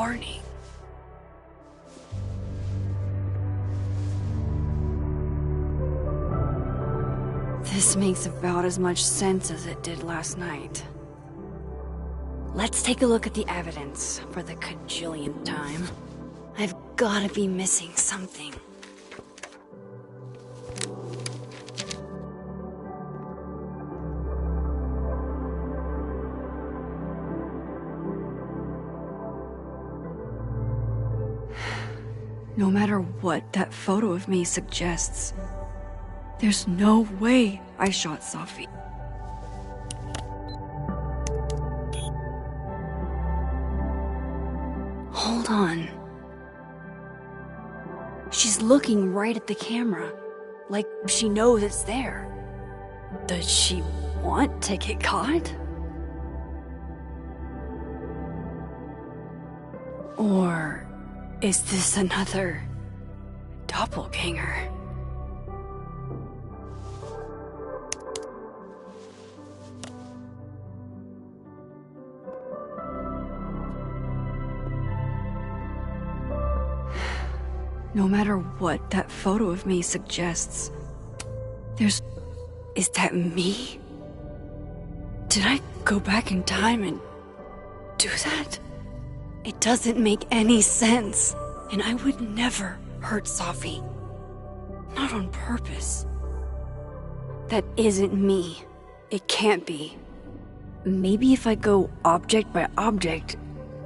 morning. This makes about as much sense as it did last night. Let's take a look at the evidence for the cajillionth time. I've gotta be missing something. No matter what that photo of me suggests, there's no way I shot Safi. Hold on. She's looking right at the camera, like she knows it's there. Does she want to get caught? Or is this another doppelganger? No matter what that photo of me suggests, is that me? Did I go back in time and do that? It doesn't make any sense, and I would never hurt Safi. Not on purpose. That isn't me. It can't be. Maybe if I go object by object,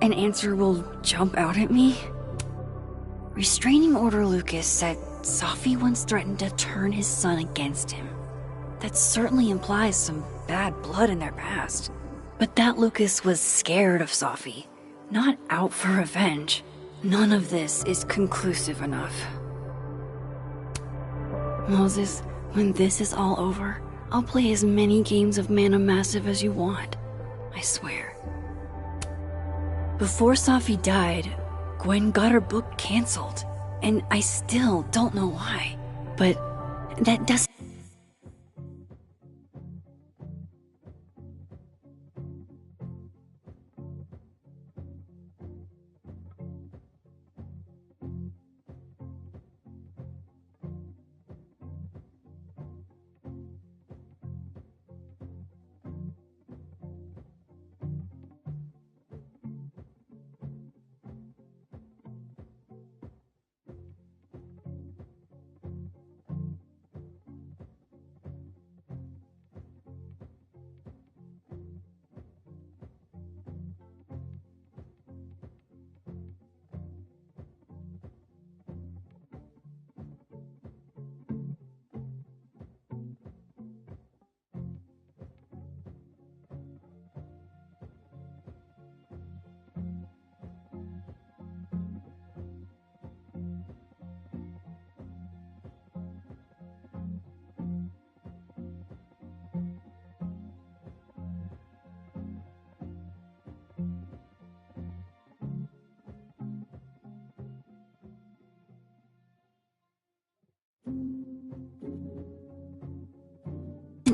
an answer will jump out at me? Restraining Order Lucas said Safi once threatened to turn his son against him. That certainly implies some bad blood in their past. But that Lucas was scared of Safi, not out for revenge. None of this is conclusive enough. Moses, when this is all over, I'll play as many games of Mana Massive as you want. I swear. Before Safi died, Gwen got her book canceled, and I still don't know why. But that doesn't...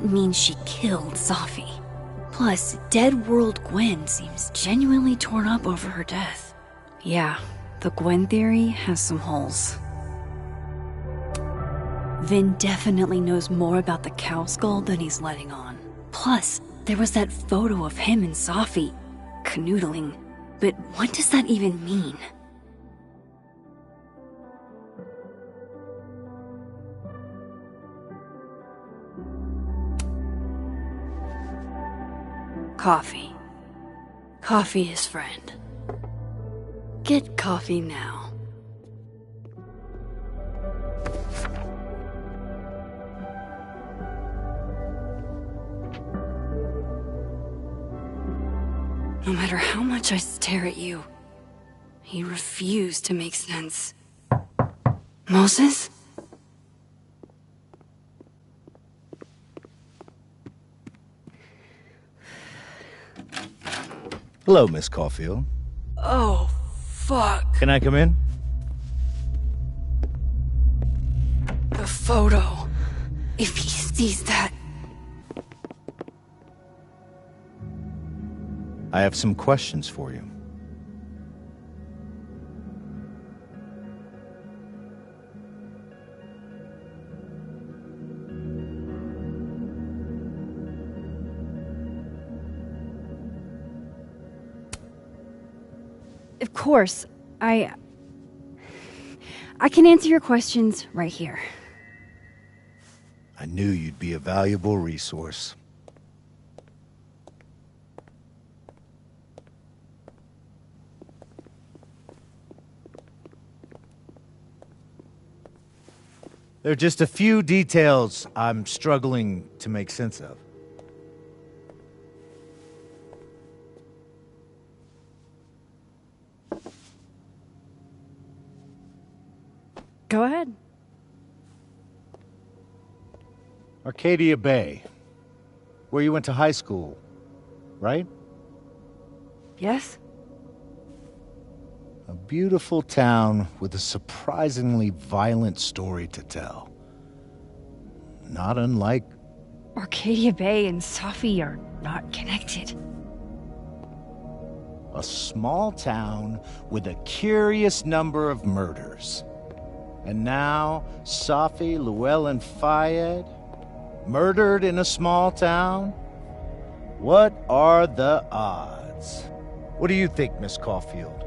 means she killed Safi. Plus, Dead World Gwen seems genuinely torn up over her death. Yeah, the Gwen theory has some holes. Vin definitely knows more about the cow skull than he's letting on. Plus, there was that photo of him and Safi canoodling. But what does that even mean? Coffee. Coffee, his friend. Get coffee now. No matter how much I stare at you, you refuse to make sense. Moses? Hello, Miss Caulfield. Oh, fuck. Can I come in? The photo. If he sees that... I have some questions for you. course. I can answer your questions right here. I knew you'd be a valuable resource. There are just a few details I'm struggling to make sense of. Go ahead. Arcadia Bay, where you went to high school, right? Yes? A beautiful town with a surprisingly violent story to tell. Not unlike... Arcadia Bay and Safi are not connected. a small town with a curious number of murders. And now, Safi, Llewellyn Fayed, murdered in a small town? What are the odds? What do you think, Miss Caulfield?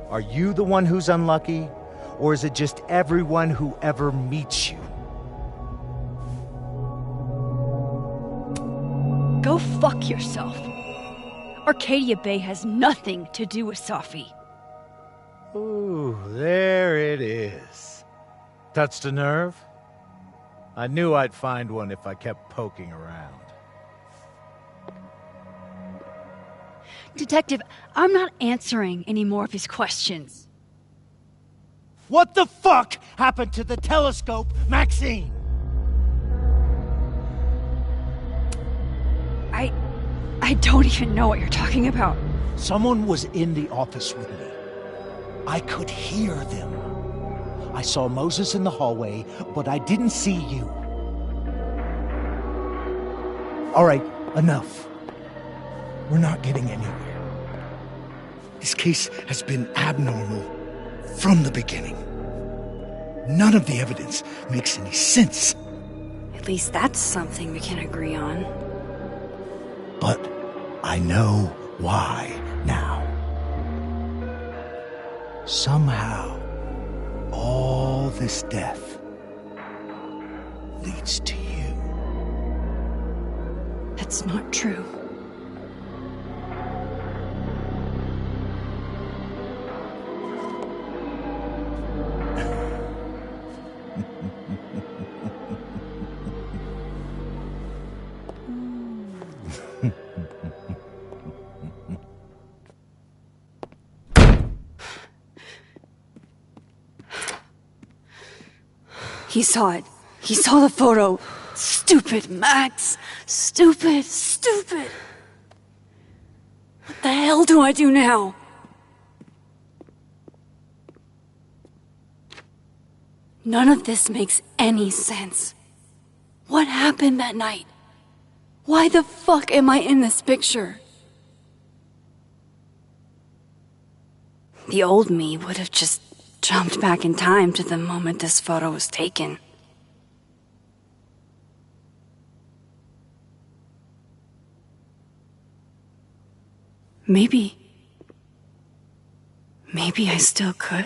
Are you the one who's unlucky, or is it just everyone who ever meets you? Go fuck yourself. Arcadia Bay has nothing to do with Safi. Ooh, there it is. Touched a nerve? I knew I'd find one if I kept poking around. Detective, I'm not answering any more of his questions. What the fuck happened to the telescope, Maxine? I don't even know what you're talking about. Someone was in the office with me. I could hear them. I saw Moses in the hallway, but I didn't see you. All right, enough. We're not getting anywhere. This case has been abnormal from the beginning. None of the evidence makes any sense. At least that's something we can agree on. But I know why now. Somehow, all this death leads to you. That's not true. He saw it. He saw the photo. Stupid, Max. Stupid, stupid. What the hell do I do now? None of this makes any sense. What happened that night? Why the fuck am I in this picture? The old me would have just jumped back in time to the moment this photo was taken. Maybe I still could.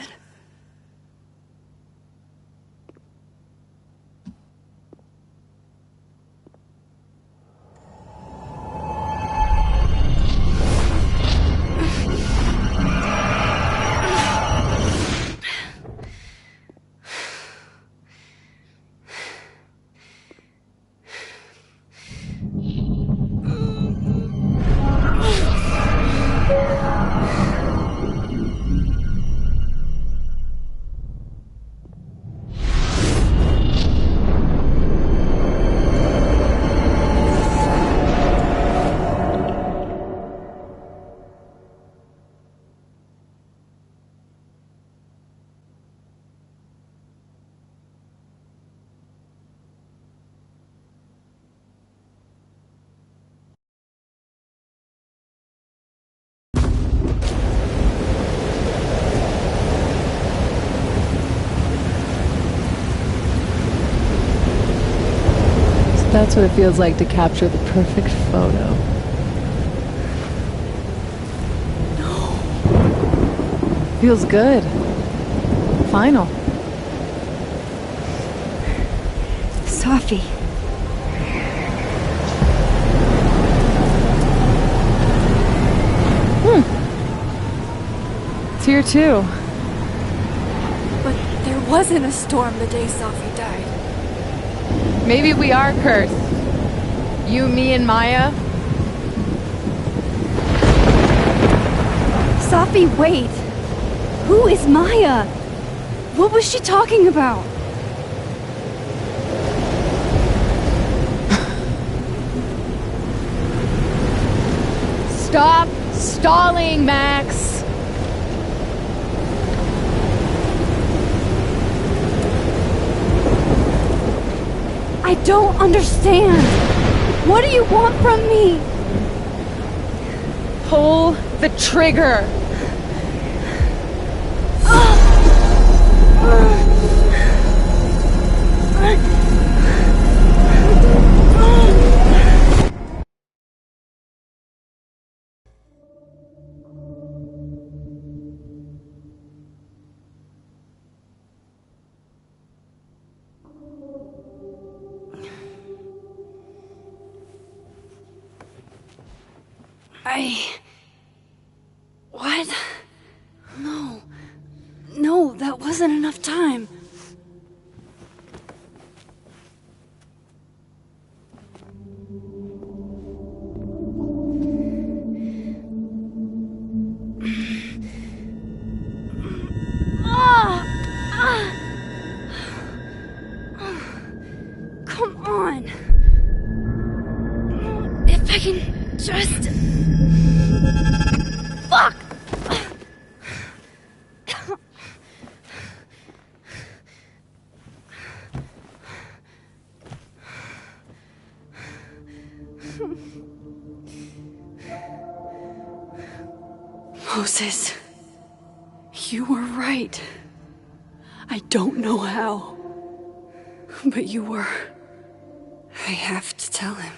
That's what it feels like to capture the perfect photo. No. Feels good. Final. Sophie. It's here too. But there wasn't a storm the day Sophie died. Maybe we are cursed. You, me, and Maya. Sophie, wait! Who is Maya? What was she talking about? Stop stalling, Max! I don't understand! What do you want from me? Pull the trigger! What? No. No, that wasn't enough time. Come on. If I can just... Fuck! Moses, you were right. I don't know how, but you were. I have to tell him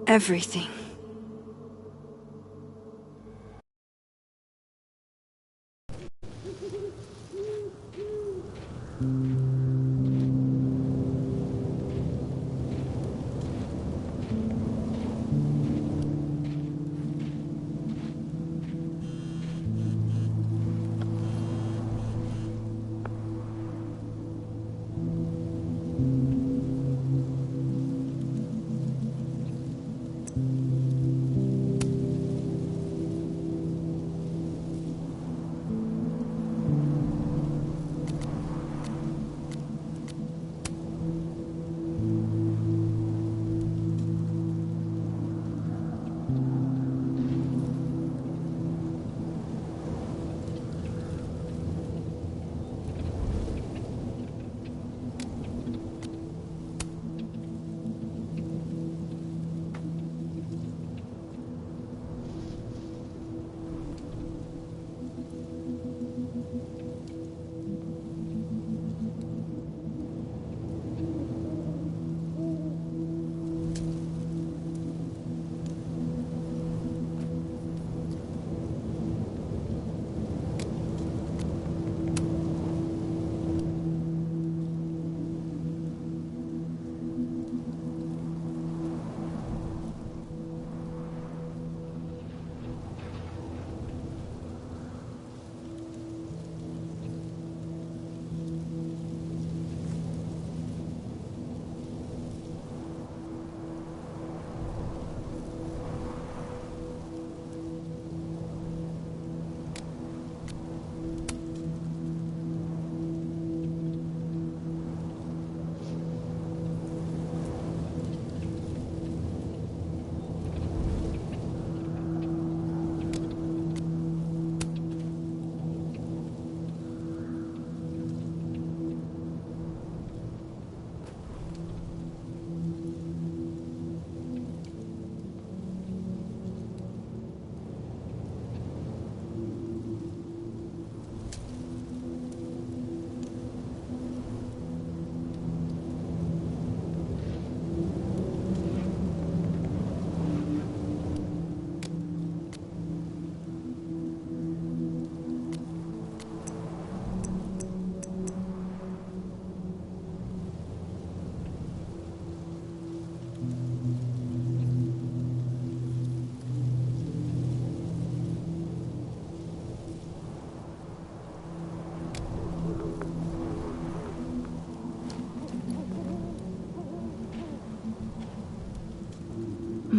everything.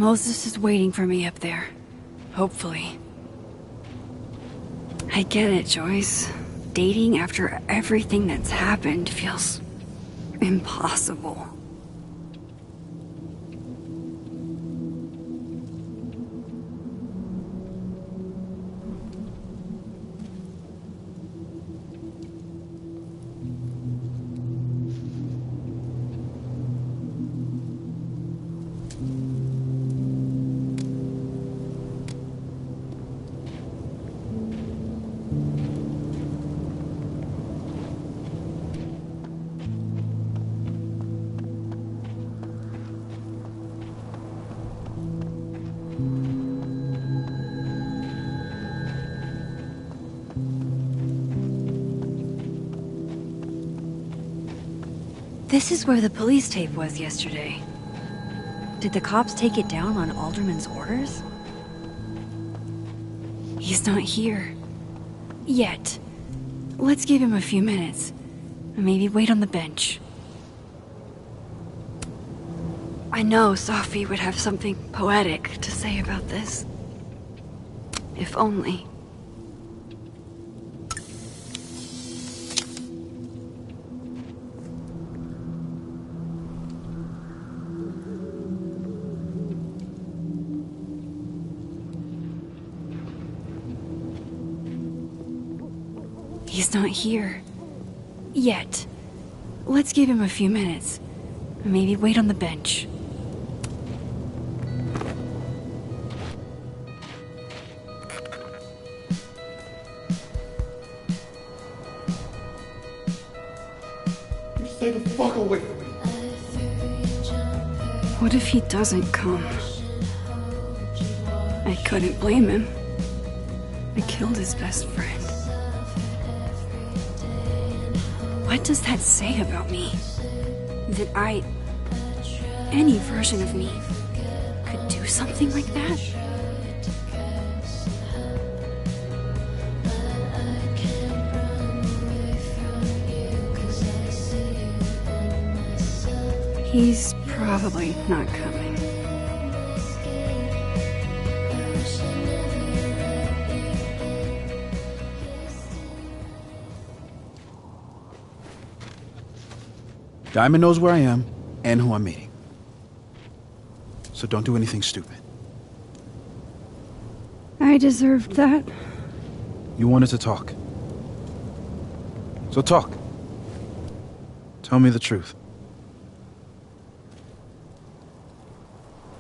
Moses is waiting for me up there. Hopefully. I get it, Joyce. Dating after everything that's happened feels impossible. This is where the police tape was yesterday. Did the cops take it down on Alderman's orders? He's not here. Yet. Let's give him a few minutes. Maybe wait on the bench. I know Sophie would have something poetic to say about this. If only. He's not here. Yet. Let's give him a few minutes. Maybe wait on the bench. You stay the fuck away from me. What if he doesn't come? I couldn't blame him. I killed his best friend. What does that say about me? That any version of me, could do something like that? He's probably not coming. Diamond knows where I am and who I'm meeting. So don't do anything stupid. I deserved that. You wanted to talk. So talk. Tell me the truth.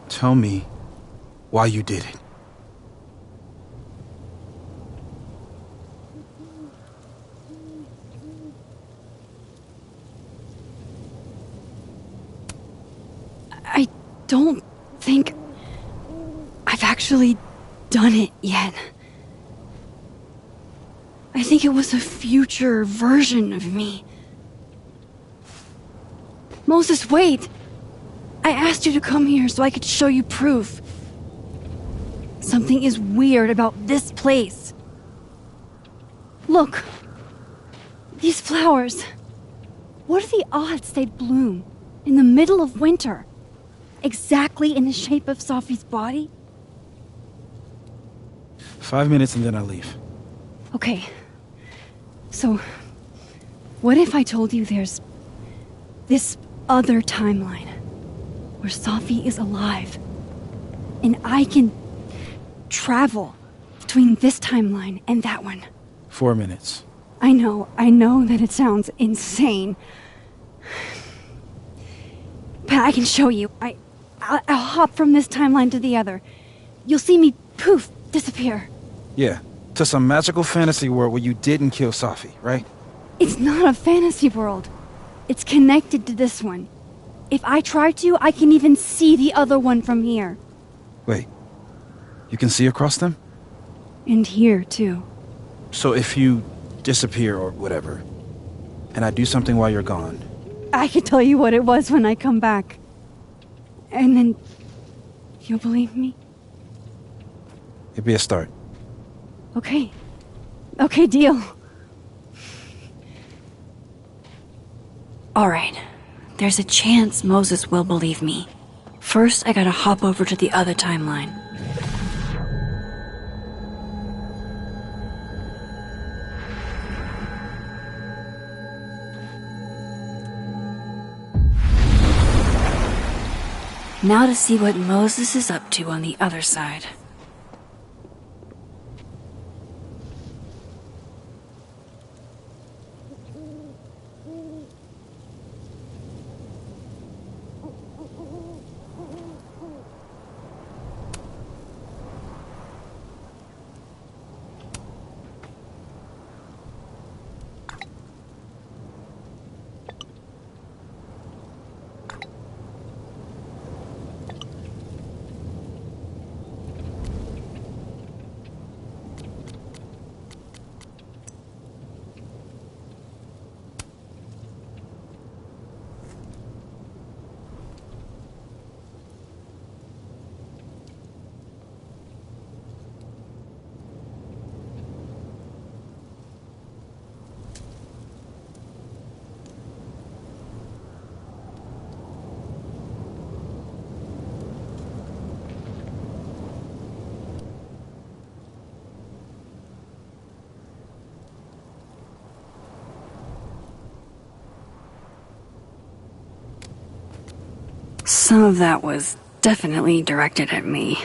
Tell me why you did it. I don't think I've actually done it yet. I think it was a future version of me. Moses, wait! I asked you to come here so I could show you proof. Something is weird about this place. Look. These flowers. What are the odds they'd bloom in the middle of winter? Exactly in the shape of Sophie's body? 5 minutes and then I leave. Okay. So, what if I told you there's this other timeline where Sophie is alive and I can travel between this timeline and that one? 4 minutes. I know that it sounds insane. But I can show you. I'll hop from this timeline to the other. You'll see me, poof, disappear. Yeah, to some magical fantasy world where you didn't kill Sophie, right? It's not a fantasy world. It's connected to this one. If I try to, I can even see the other one from here. Wait, you can see across them? And here, too. So if you disappear or whatever, and I do something while you're gone... I can tell you what it was when I come back. And then... you'll believe me? It'd be a start. Okay. Okay, deal. All right. There's a chance Moses will believe me. First, I gotta hop over to the other timeline. Now to see what Moses is up to on the other side. Some of that was definitely directed at me.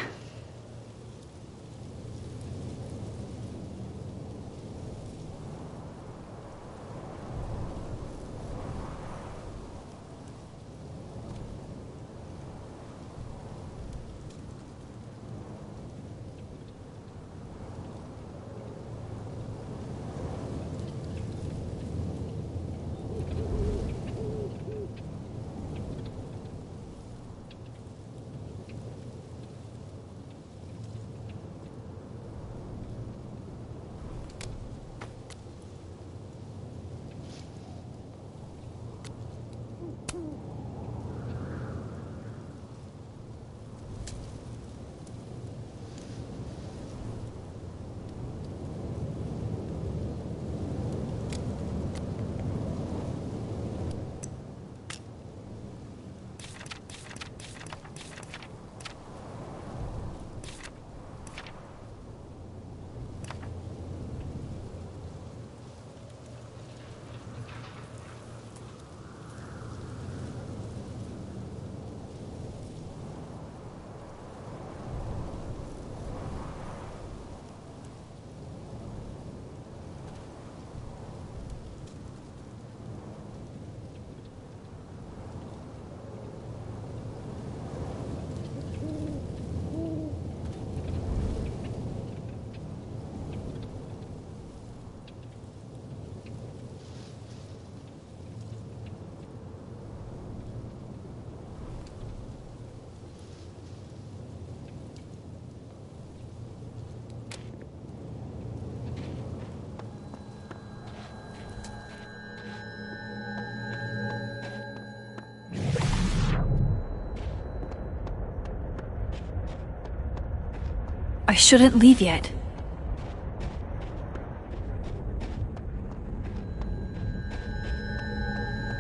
I shouldn't leave yet.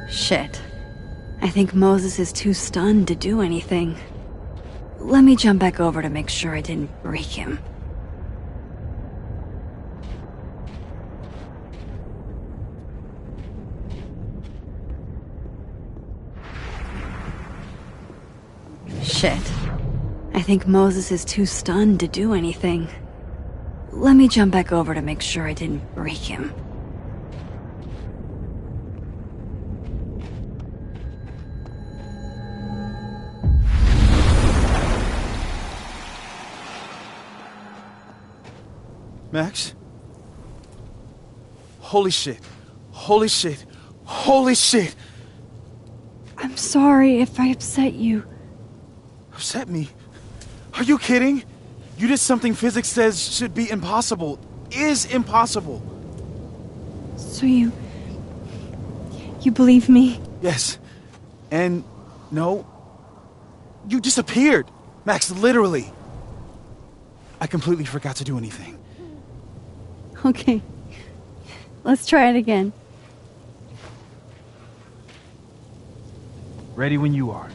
Shit. I think Moses is too stunned to do anything. Let me jump back over to make sure I didn't break him. Shit. I think Moses is too stunned to do anything. Let me jump back over to make sure I didn't break him. Max? Holy shit. Holy shit. Holy shit! I'm sorry if I upset you. Upset me? Are you kidding? You did something physics says should be impossible. Is impossible. So you believe me? Yes. And no. You disappeared. Max, literally. I completely forgot to do anything. Okay. Let's try it again. Ready when you are.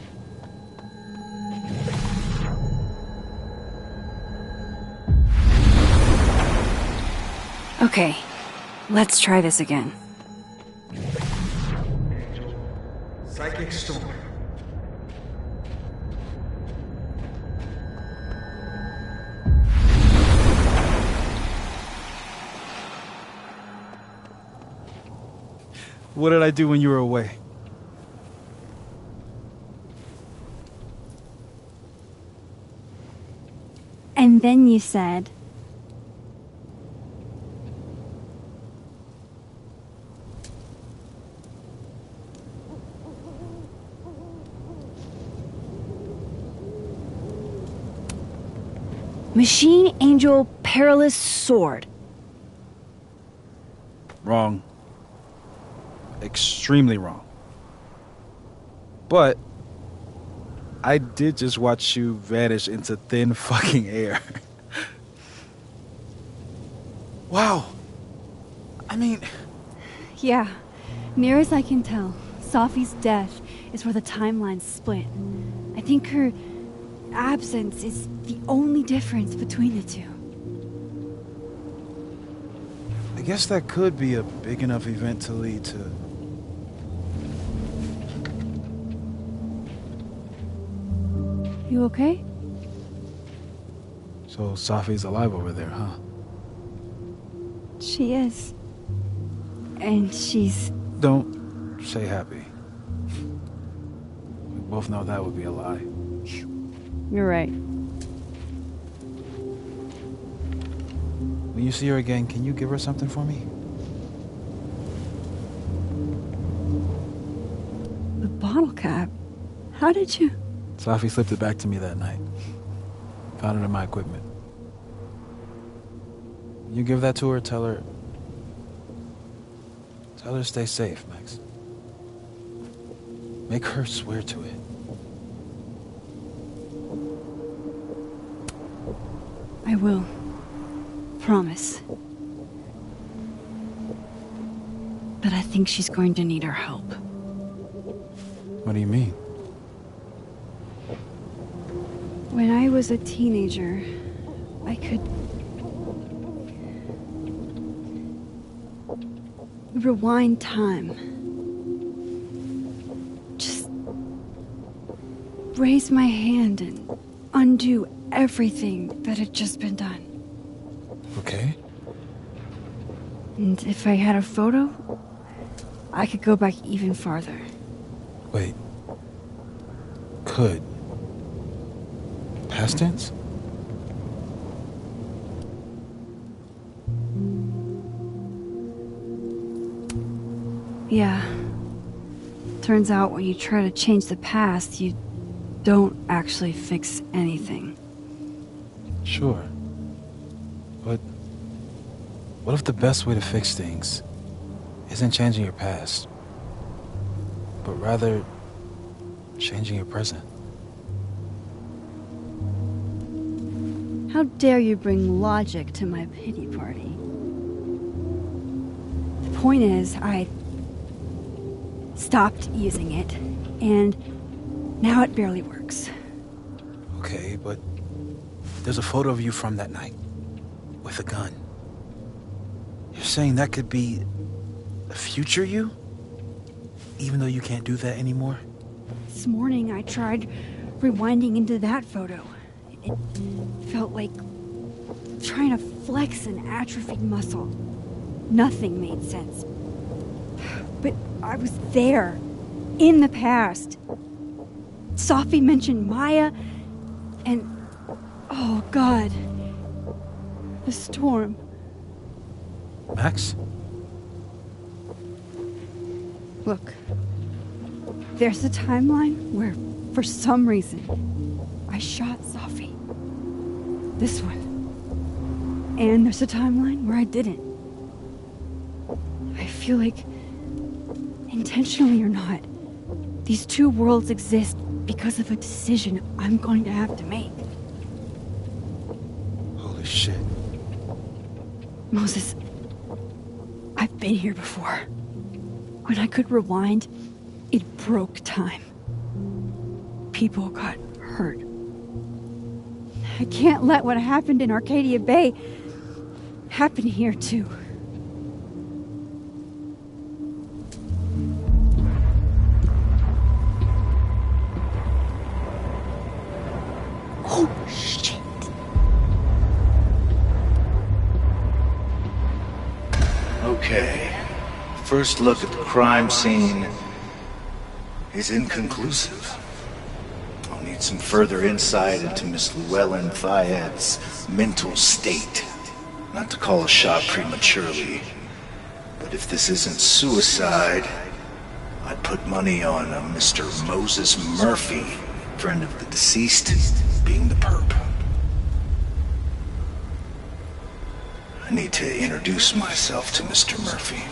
Okay, let's try this again. Psychic storm. What did I do when you were away? And then you said... Machine Angel Perilous Sword. Wrong. Extremely wrong. But I did just watch you vanish into thin fucking air. Wow. I mean... Yeah, near as I can tell, Sophie's death is where the timelines split. I think her absence is the only difference between the two. I guess that could be a big enough event to lead to... You okay? So Sophie's alive over there, huh? She is. And she's... Don't say happy. We both know that would be a lie. You're right. When you see her again, can you give her something for me? The bottle cap? How did you... Sophie slipped it back to me that night. Found it in my equipment. When you give that to her, tell her to stay safe, Max. Make her swear to it. I will. Promise. But I think she's going to need our help. What do you mean? When I was a teenager, I could... rewind time. Just... raise my hand and undo everything that had just been done. Okay. And if I had a photo, I could go back even farther. Wait. Could. Past tense? Yeah. Turns out when you try to change the past, you don't actually fix anything. Sure. But what if the best way to fix things isn't changing your past, but rather changing your present? How dare you bring logic to my pity party? The point is, I stopped using it, and now it barely works. Okay, but there's a photo of you from that night with a gun. You're saying that could be a future you? Even though you can't do that anymore? This morning I tried rewinding into that photo. It felt like trying to flex an atrophied muscle. Nothing made sense. But I was there, in the past. Sophie mentioned Maya, and... oh, God. The storm. Max? Look, there's a timeline where, for some reason, I shot Sophie. This one. And there's a timeline where I didn't. I feel like, intentionally or not, these two worlds exist because of a decision I'm going to have to make. Holy shit. Moses, I've been here before. When I could rewind, it broke time. People got hurt. I can't let what happened in Arcadia Bay happen here, too. first look at the crime scene is inconclusive. I'll need some further insight into Miss Llewellyn Fayette's mental state. Not to call a shot prematurely, but if this isn't suicide, I'd put money on a Mr. Moses Murphy, friend of the deceased, being the perp. I need to introduce myself to Mr. Murphy.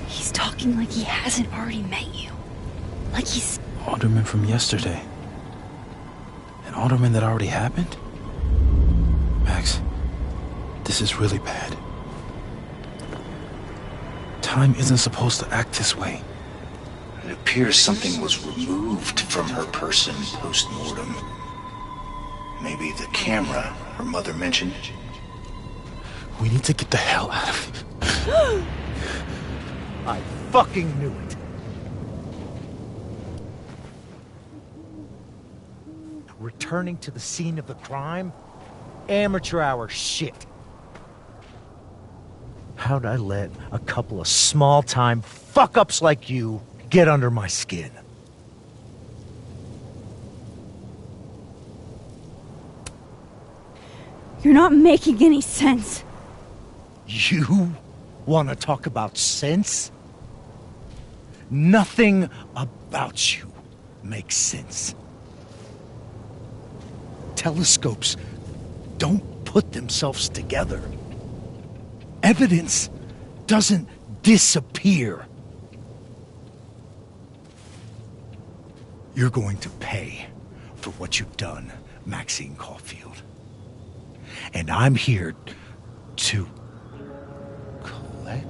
He's talking like he hasn't already met you. Like he's... Alderman from yesterday. An alderman that already happened? Max, this is really bad. Time isn't supposed to act this way. It appears something was removed from her person post-mortem. Maybe the camera her mother mentioned. We need to get the hell out of here. I fucking knew it. Returning to the scene of the crime? Amateur hour shit. How'd I let a couple of small-time fuck-ups like you get under my skin? You're not making any sense. You want to talk about sense? Nothing about you makes sense. Telescopes don't put themselves together. Evidence doesn't disappear. You're going to pay for what you've done, Maxine Caulfield. And I'm here to collect.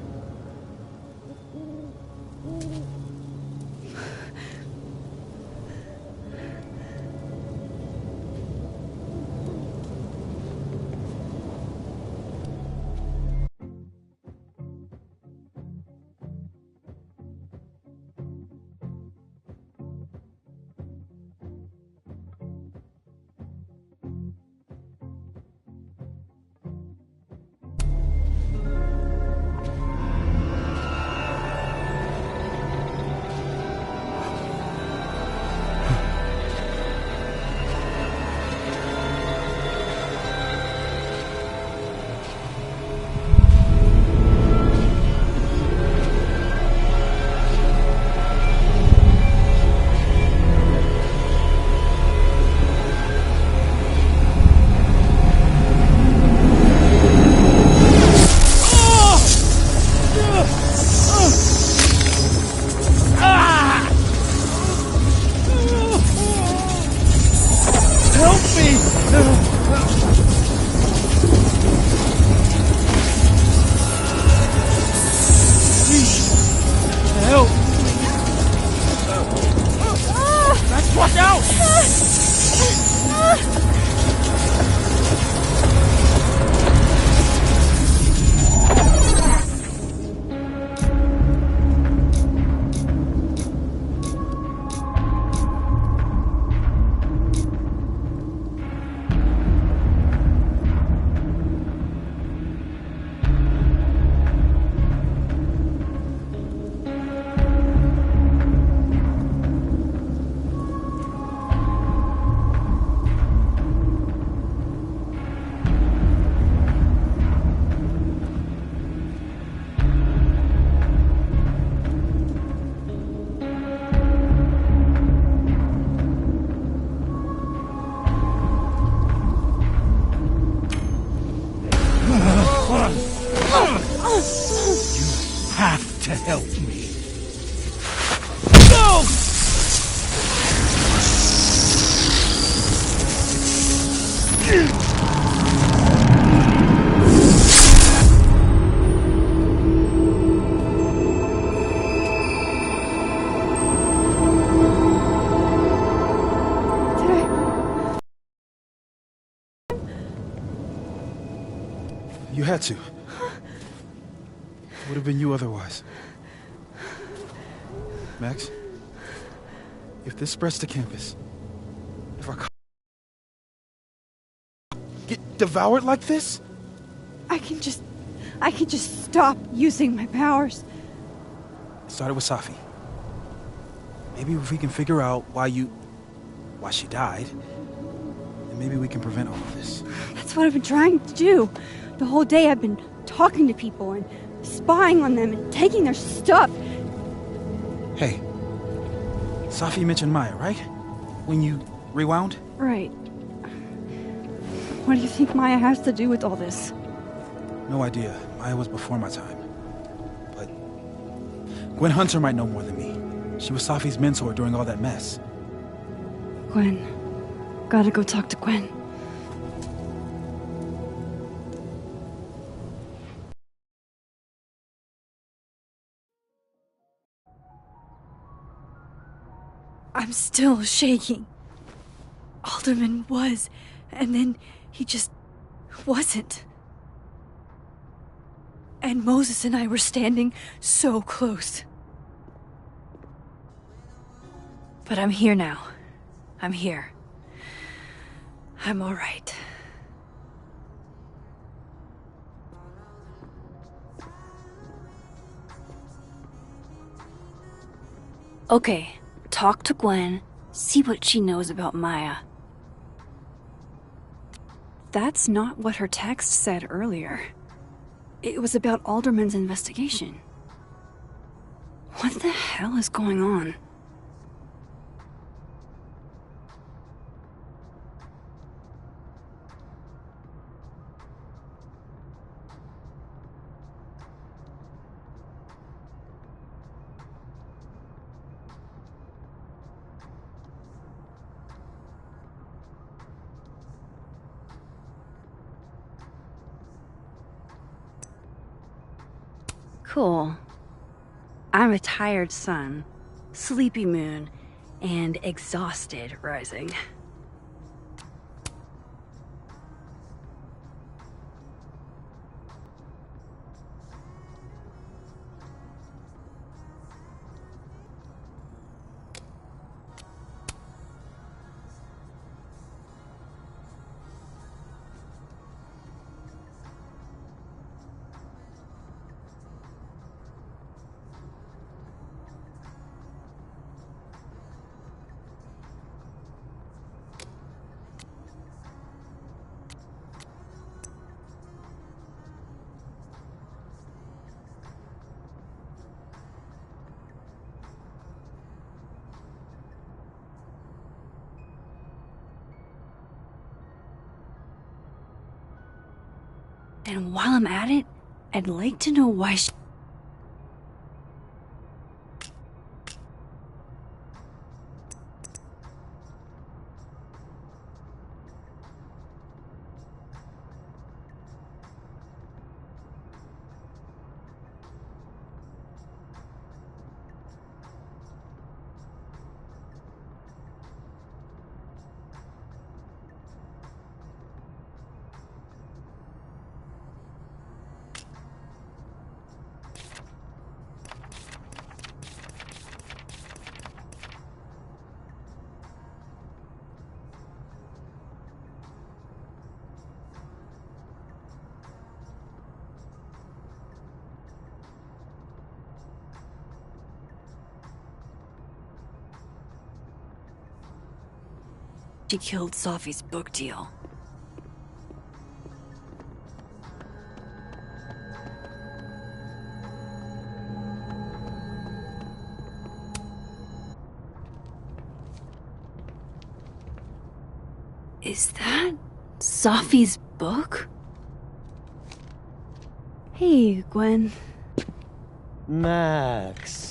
To help me. No! You had to. Would have been you otherwise. Max, if this spreads to campus, if our get devoured like this, I can just stop using my powers. It started with Safi. Maybe if we can figure out why she died, then maybe we can prevent all of this. That's what I've been trying to do. The whole day I've been talking to people and spying on them and taking their stuff. Hey, Safi mentioned Maya, right? When you rewound? Right. What do you think Maya has to do with all this? No idea. Maya was before my time. But Gwen Hunter might know more than me. She was Safi's mentor during all that mess. Gwen. Gotta go talk to Gwen. I'm still shaking. Alderman was, and then he just wasn't. And Moses and I were standing so close. But I'm here now. I'm here. I'm all right. Okay, talk to Gwen, see what she knows about Maya. That's not what her text said earlier. It was about Alderman's investigation. What the hell is going on? Cool. I'm a tired sun, sleepy moon, and exhausted rising. And while I'm at it, I'd like to know why she... She killed Safi's book deal. Is that Safi's book? Hey, Gwen. Max.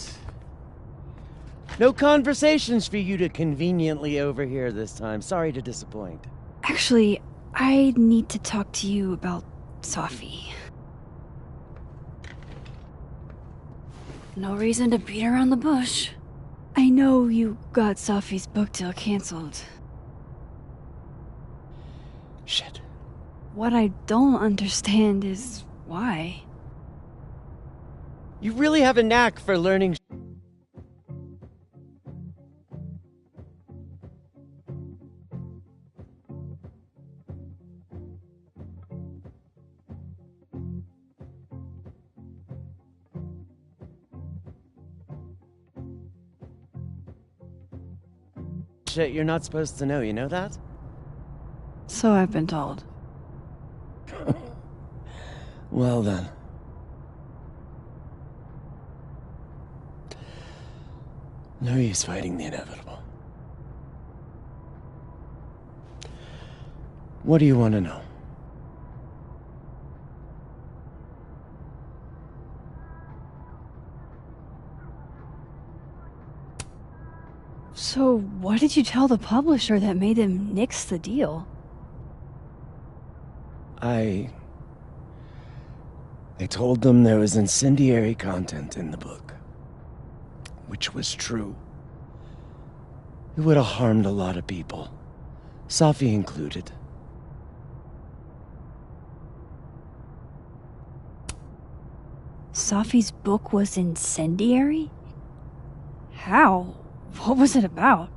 No conversations for you to conveniently overhear this time. Sorry to disappoint. Actually, I need to talk to you about Safi. No reason to beat around the bush. I know you got Safi's book deal canceled. Shit. What I don't understand is why. You really have a knack for learning. shit you're not supposed to know, you know that? So I've been told. Well then. No use fighting the inevitable. What do you want to know? So what did you tell the publisher that made them nix the deal? I told them there was incendiary content in the book. Which was true. It would have harmed a lot of people. Safi included. Safi's book was incendiary? How? What was it about?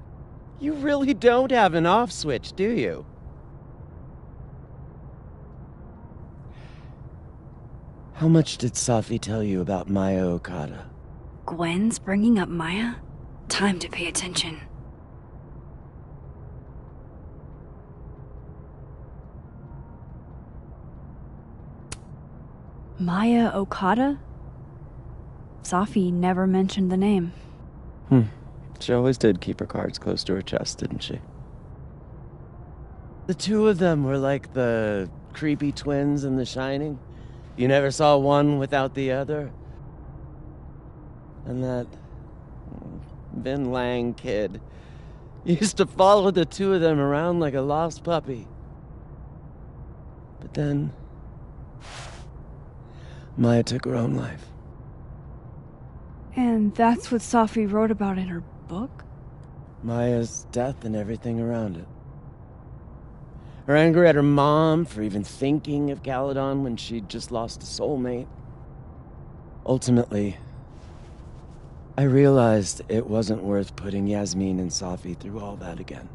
You really don't have an off switch, do you? How much did Safi tell you about Maya Okada? Gwen's bringing up Maya? Time to pay attention. Maya Okada? Safi never mentioned the name. She always did keep her cards close to her chest, didn't she? The two of them were like the creepy twins in The Shining. You never saw one without the other. And that Vin Lang kid used to follow the two of them around like a lost puppy. But then Maya took her own life. And that's what Safi wrote about in her book? Maya's death and everything around it. Her anger at her mom for even thinking of Caledon when she'd just lost a soulmate. Ultimately, I realized it wasn't worth putting Yasmin and Safi through all that again.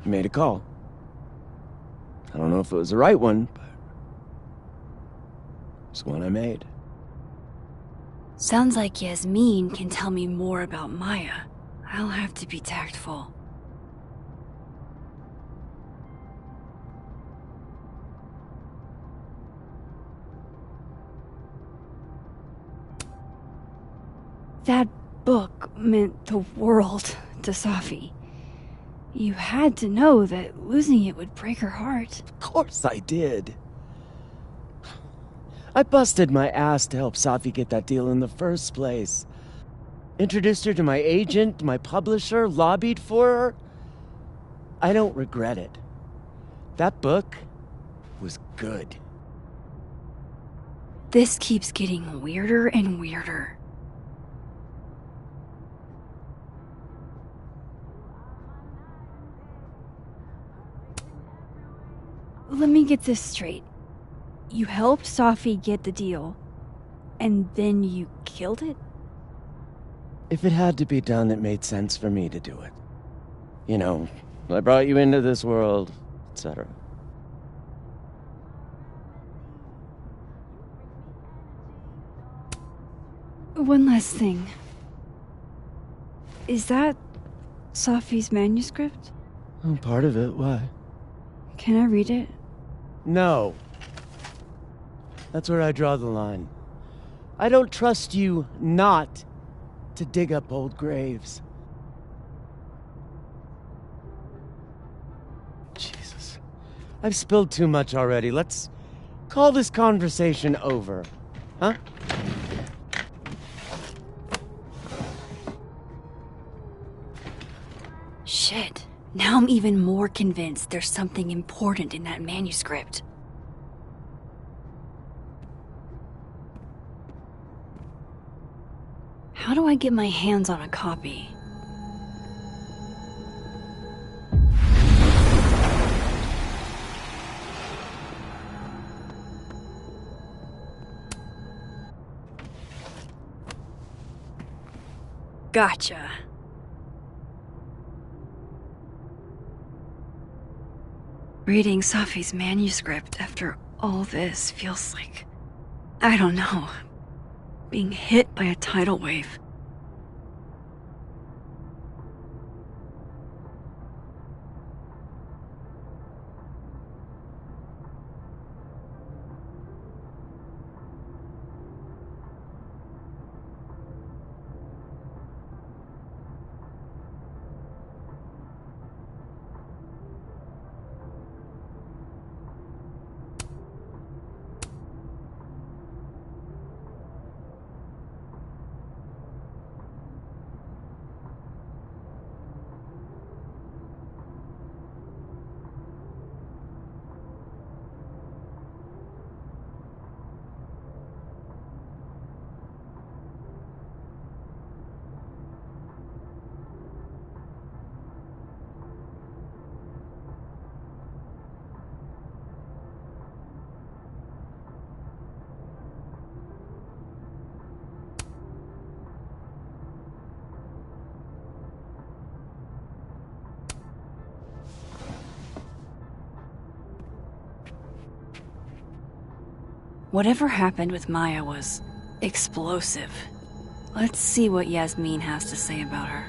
I made a call. I don't know if it was the right one, but it's one I made. Sounds like Yasmin can tell me more about Maya. I'll have to be tactful. That book meant the world to Safi. You had to know that losing it would break her heart. Of course I did. I busted my ass to help Safi get that deal in the first place. Introduced her to my agent, my publisher, lobbied for her. I don't regret it. That book was good. This keeps getting weirder and weirder. Let me get this straight. You helped Safi get the deal, and then you killed it? If it had to be done, it made sense for me to do it. You know, I brought you into this world, etc. One last thing. Is that Safi's manuscript? Oh, part of it, why? Can I read it? No. That's where I draw the line. I don't trust you not to dig up old graves. Jesus. I've spilled too much already. Let's call this conversation over. Huh? Shit. Now I'm even more convinced there's something important in that manuscript. How do I get my hands on a copy? Gotcha. Reading Safi's manuscript after all this feels like, I don't know, being hit by a tidal wave. Whatever happened with Maya was explosive. Let's see what Yasmin has to say about her.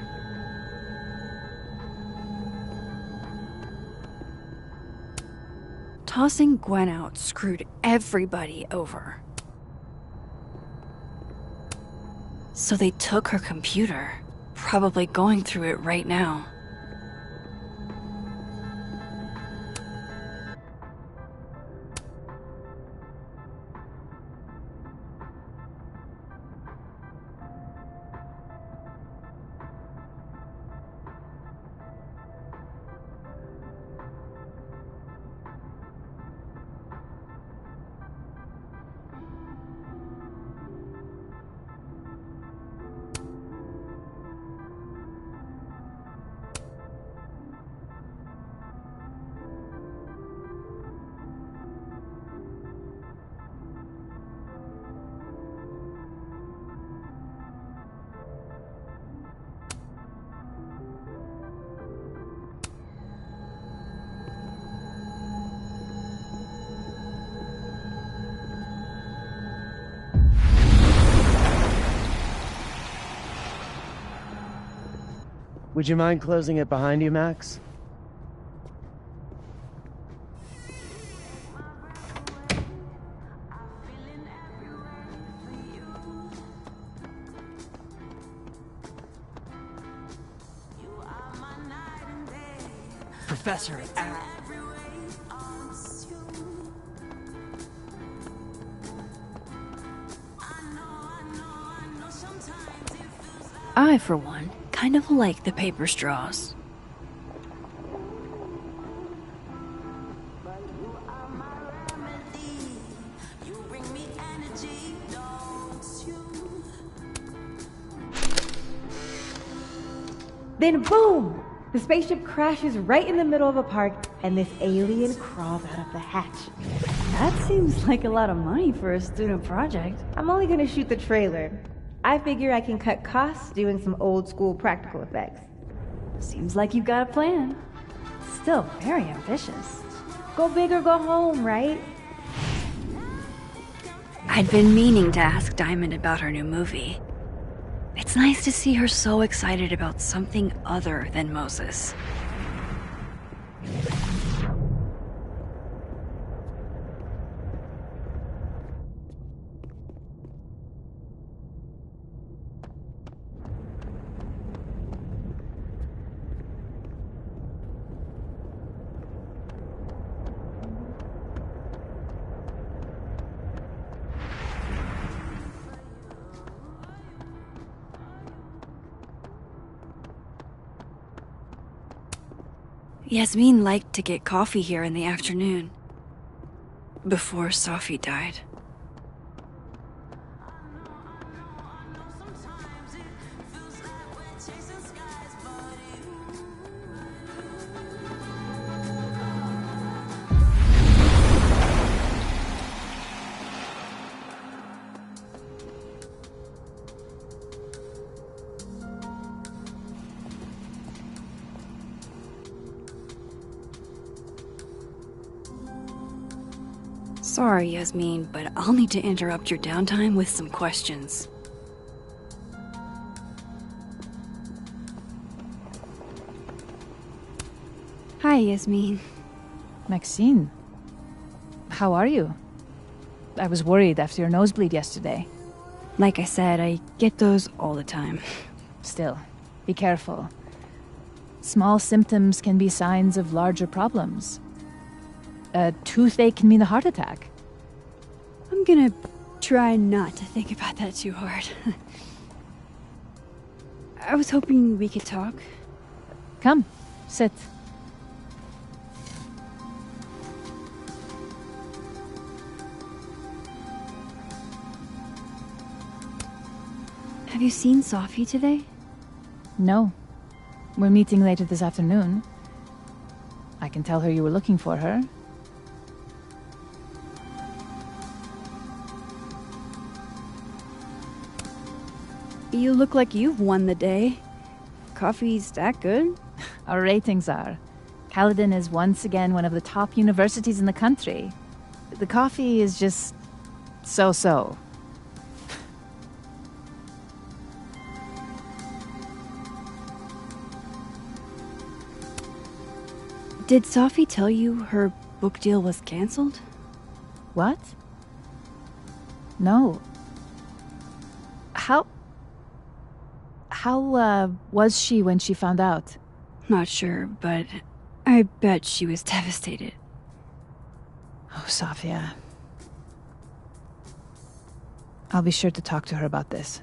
Tossing Gwen out screwed everybody over. So they took her computer, probably going through it right now. Would you mind closing it behind you, Max? Professor, I, for one, kind of like the paper straws. Then boom! The spaceship crashes right in the middle of a park, and this alien crawls out of the hatch. That seems like a lot of money for a student project. I'm only gonna shoot the trailer. I figure I can cut costs doing some old school practical effects. Seems like you've got a plan. Still very ambitious. Go big or go home, right? I'd been meaning to ask Diamond about her new movie. It's nice to see her so excited about something other than Moses. Yasmin liked to get coffee here in the afternoon, before Safi died. Sorry, Yasmin, but I'll need to interrupt your downtime with some questions. Hi, Yasmin. Maxine, how are you? I was worried after your nosebleed yesterday. Like I said, I get those all the time. Still, be careful. Small symptoms can be signs of larger problems. A toothache can mean a heart attack. I'm gonna try not to think about that too hard. I was hoping we could talk. Come, sit. Have you seen Safi today? No. We're meeting later this afternoon. I can tell her you were looking for her. You look like you've won the day. Coffee's that good? Our ratings are. Caledon is once again one of the top universities in the country. The coffee is just So-so. Did Sophie tell you her book deal was canceled? What? No. How was she when she found out? Not sure, but I bet she was devastated. Oh, Sophia. I'll be sure to talk to her about this.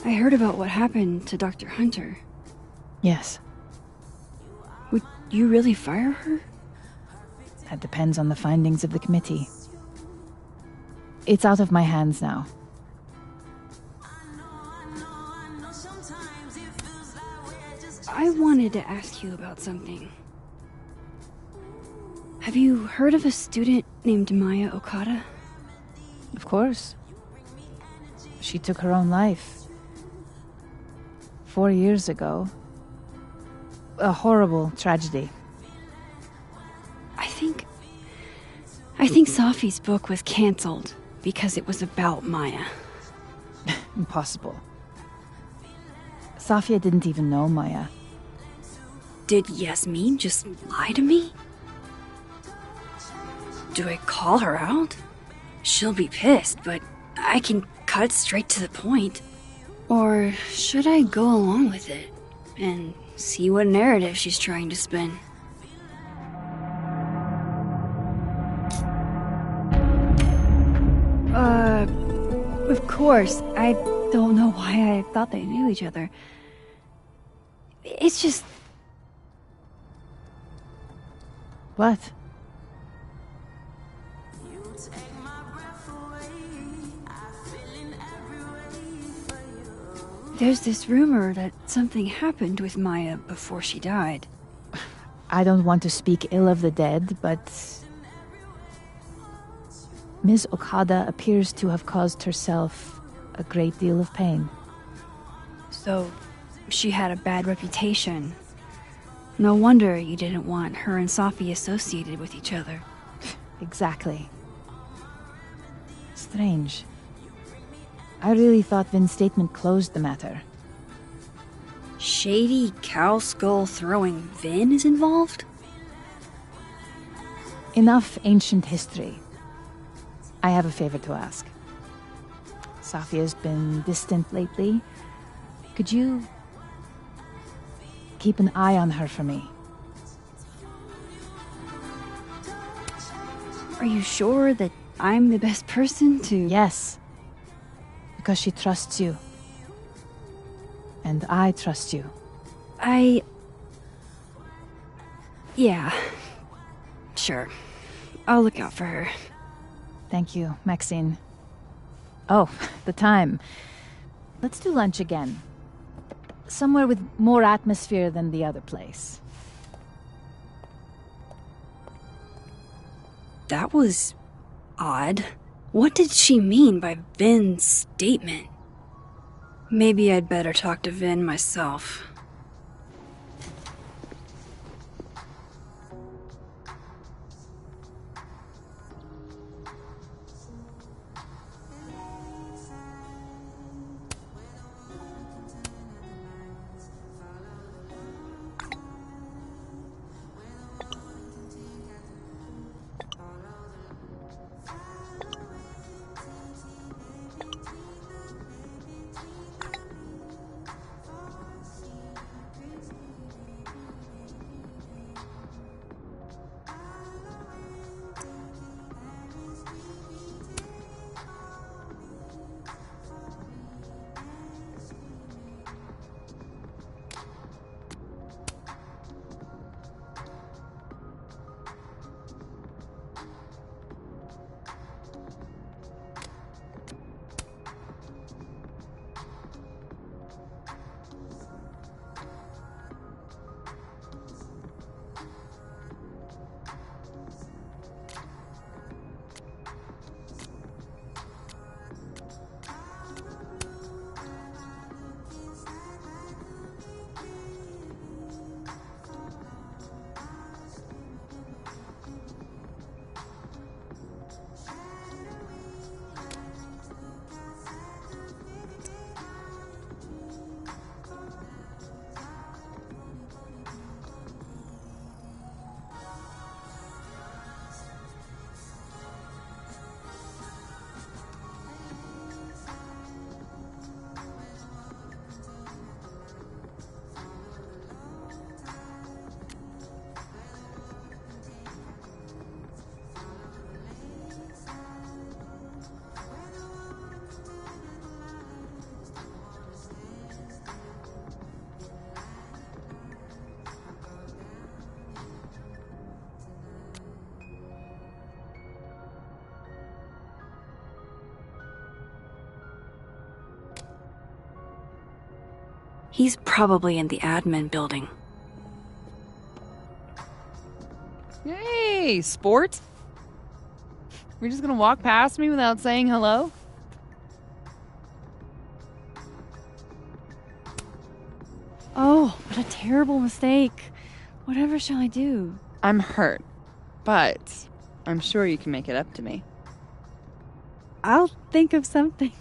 I heard about what happened to Dr. Hunter. Yes, Would you really fire her? that depends on the findings of the committee. It's out of my hands now. I wanted to ask you about something. Have you heard of a student named Maya Okada? Of course. She took her own life. 4 years ago. A horrible tragedy. I think Sophie's book was canceled because it was about Maya. Impossible. Sophia didn't even know Maya. Did Yasmin just lie to me? Do I call her out? She'll be pissed, but I can cut straight to the point. Or should I go along with it and see what narrative she's trying to spin? Of course. I don't know why I thought they knew each other. It's just... What? There's this rumor that something happened with Maya before she died. I don't want to speak ill of the dead, but Ms. Okada appears to have caused herself a great deal of pain. So, she had a bad reputation. No wonder you didn't want her and Sophie associated with each other. Exactly. Strange. I really thought Vin's statement closed the matter. Shady cow skull throwing Vin is involved? Enough ancient history. I have a favor to ask. Sophia's been distant lately. Could you keep an eye on her for me? Are you sure that I'm the best person to... Yes. Because she trusts you. And I trust you. Yeah. Sure. I'll look out for her. Thank you, Maxine. Oh, the time. Let's do lunch again. Somewhere with more atmosphere than the other place. That was... odd. What did she mean by Vin's statement? Maybe I'd better talk to Vin myself. He's probably in the admin building. Hey, sport? We're just gonna walk past me without saying hello? Oh, what a terrible mistake. Whatever shall I do? I'm hurt, but I'm sure you can make it up to me. I'll think of something.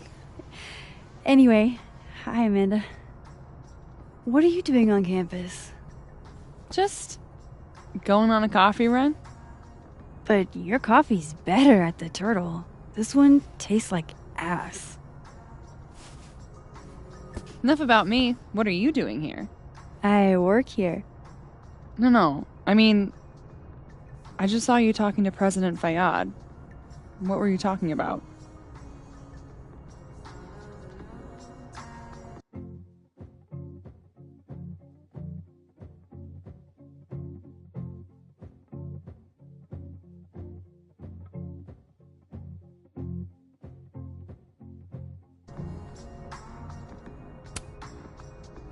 Anyway, hi, Amanda. What are you doing on campus? Just going on a coffee run? But your coffee's better at the Turtle. This one tastes like ass. Enough about me. What are you doing here? I work here. No. I mean, I just saw you talking to President Fayyad. What were you talking about?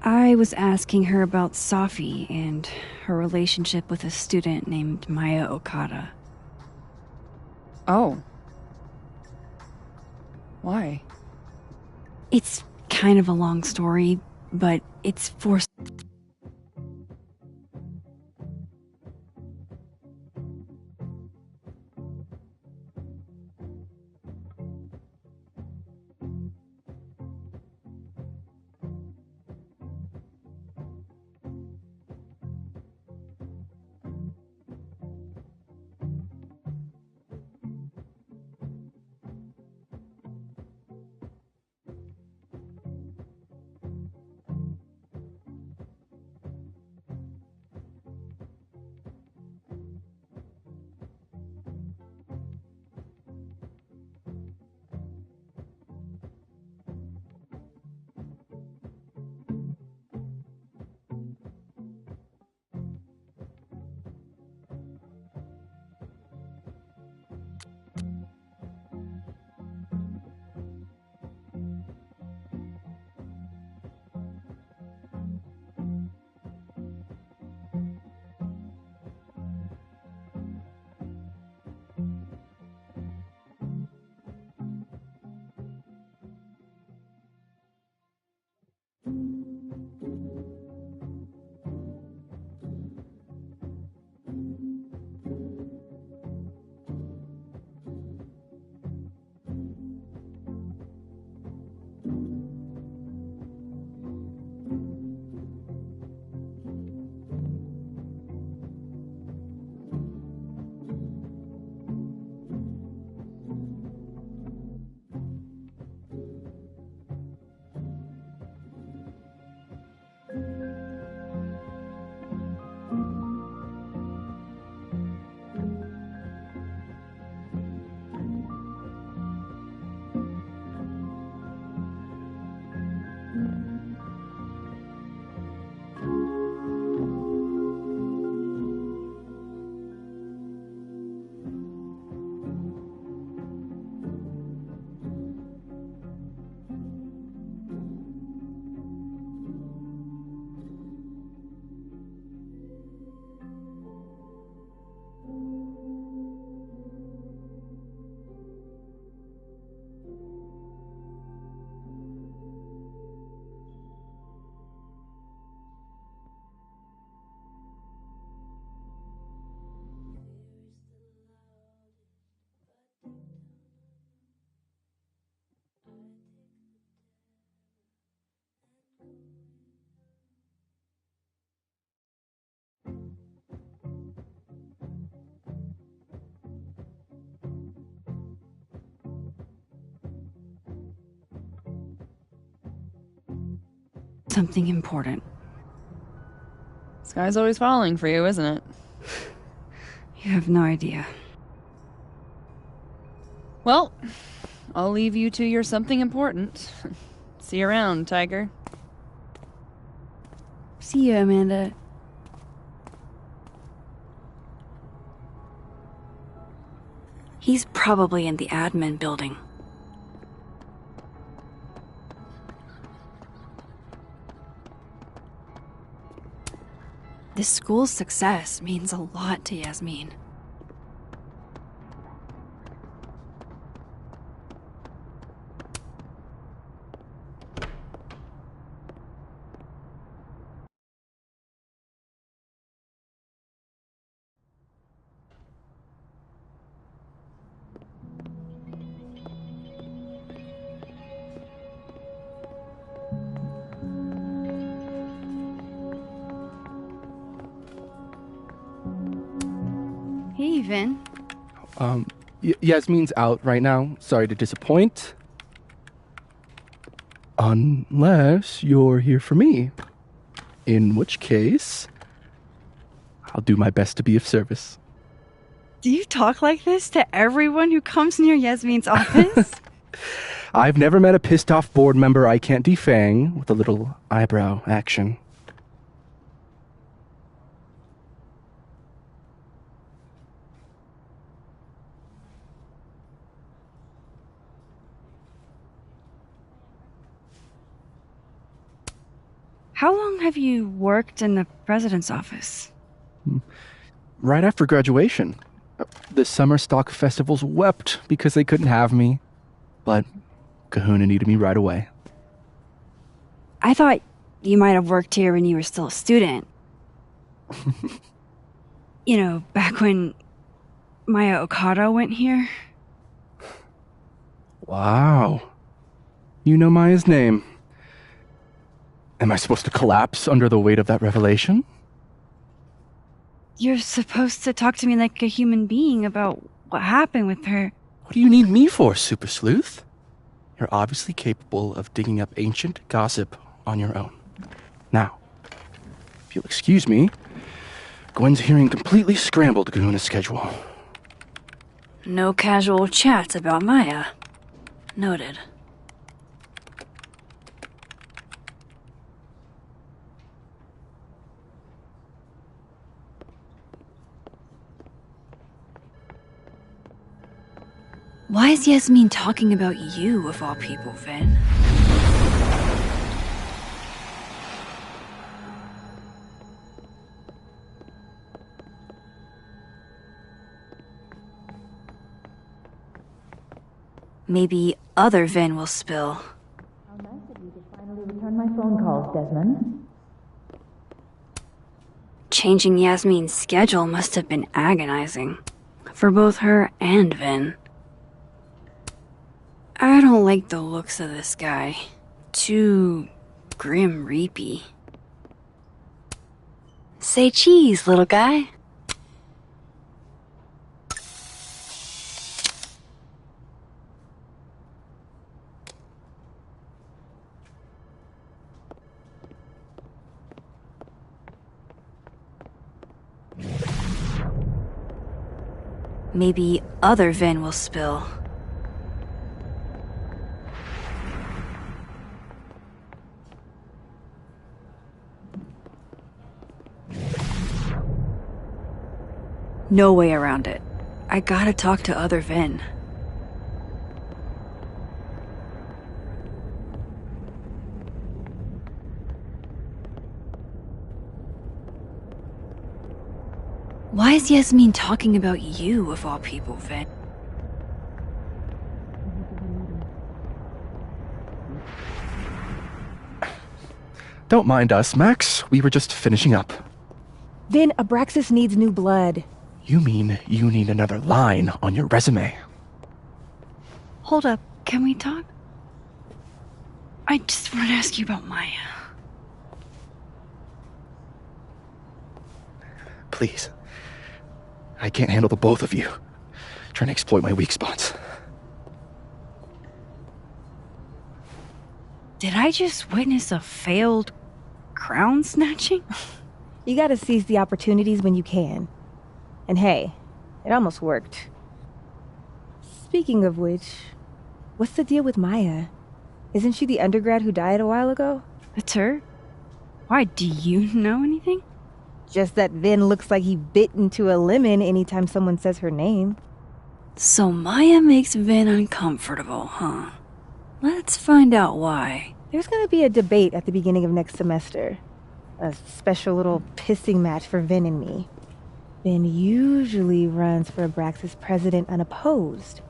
I was asking her about Safi and her relationship with a student named Maya Okada. Oh. Why? It's kind of a long story, but it's for... Something important. Sky's always falling for you, isn't it? You have no idea. Well, I'll leave you to your something important. See you around, Tiger. See you, Amanda. He's probably in the admin building. This school's success means a lot to Yasmin. Hey, Vin. Yasmin's out right now. Sorry to disappoint. Unless you're here for me. In which case, I'll do my best to be of service. Do you talk like this to everyone who comes near Yasmin's office? I've never met a pissed off board member I can't defang with a little eyebrow action. How long have you worked in the president's office? Right after graduation. The summer stock festivals wept because they couldn't have me. But Kahuna needed me right away. I thought you might have worked here when you were still a student. You know, back when Maya Okada went here. Wow. You know Maya's name. Am I supposed to collapse under the weight of that revelation? You're supposed to talk to me like a human being about what happened with her. What do you need me for, Super Sleuth? You're obviously capable of digging up ancient gossip on your own. Now, if you'll excuse me, Gwen's hearing completely scrambled Kahuna's schedule. No casual chats about Maya. Noted. Why is Yasmin talking about you, of all people, Vin? Maybe other Vin will spill. How nice of you to finally return my phone calls, Desmond. Changing Yasmin's schedule must have been agonizing. For both her and Vin. I don't like the looks of this guy. Too grim reapy. Say cheese, little guy. Maybe other Vin will spill. No way around it. I gotta talk to other Vin. Why is Yasmin talking about you, of all people, Vin? Don't mind us, Max. We were just finishing up. Then Abraxas needs new blood. You mean you need another line on your resume? Hold up, can we talk? I just want to ask you about Maya. Please. I can't handle the both of you. Trying to exploit my weak spots. Did I just witness a failed crown snatching? You gotta seize the opportunities when you can. And hey, it almost worked. Speaking of which, what's the deal with Maya? Isn't she the undergrad who died a while ago? That's her? Why, do you know anything? Just that Vin looks like he bit into a lemon anytime someone says her name. So Maya makes Vin uncomfortable, huh? Let's find out why. There's gonna be a debate at the beginning of next semester. A special little pissing match for Vin and me. Vin usually runs for Abraxas president unopposed.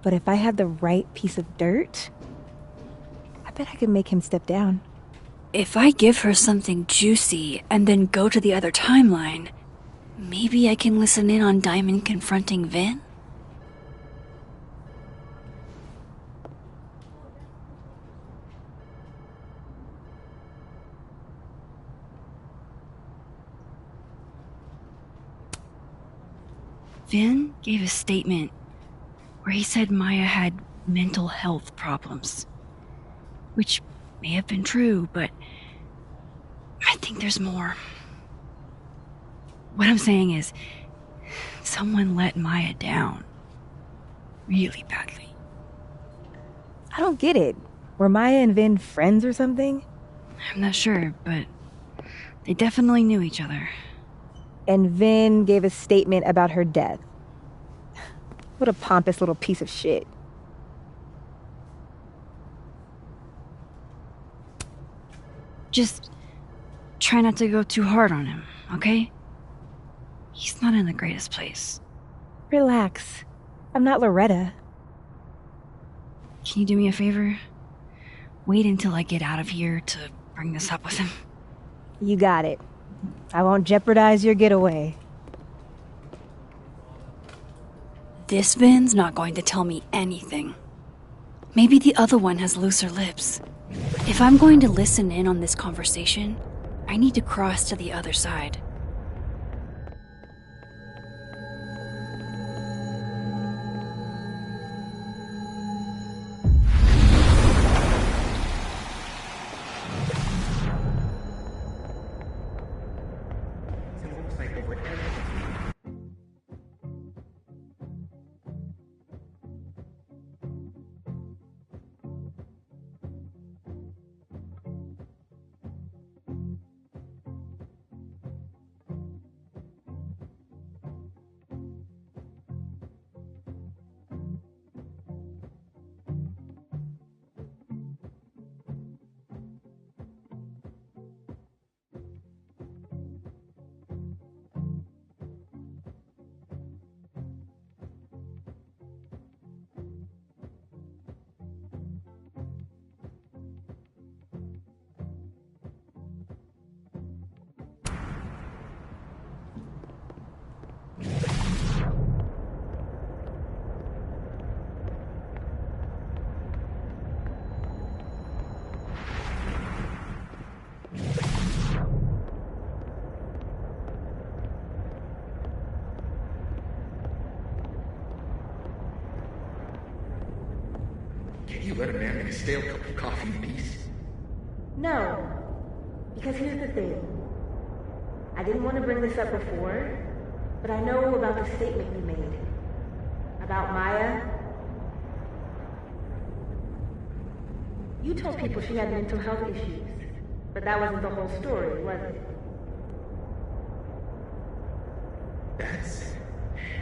But if I had the right piece of dirt, I bet I could make him step down. If I give her something juicy and then go to the other timeline, maybe I can listen in on Diamond confronting Vin? Vin gave a statement where he said Maya had mental health problems, which may have been true, but I think there's more. What I'm saying is, someone let Maya down really badly. I don't get it. Were Maya and Vin friends or something? I'm not sure, but they definitely knew each other. And Vin gave a statement about her death. What a pompous little piece of shit. Just try not to go too hard on him, okay? He's not in the greatest place. Relax. I'm not Loretta. Can you do me a favor? Wait until I get out of here to bring this up with him. You got it. I won't jeopardize your getaway. This Vin's not going to tell me anything. Maybe the other one has looser lips. If I'm going to listen in on this conversation, I need to cross to the other side. You let a man make a stale cup of coffee in peace? No. Because here's the thing. I didn't want to bring this up before, but I know about the statement you made. About Maya. You told people she had mental health issues, but that wasn't the whole story, was it? That's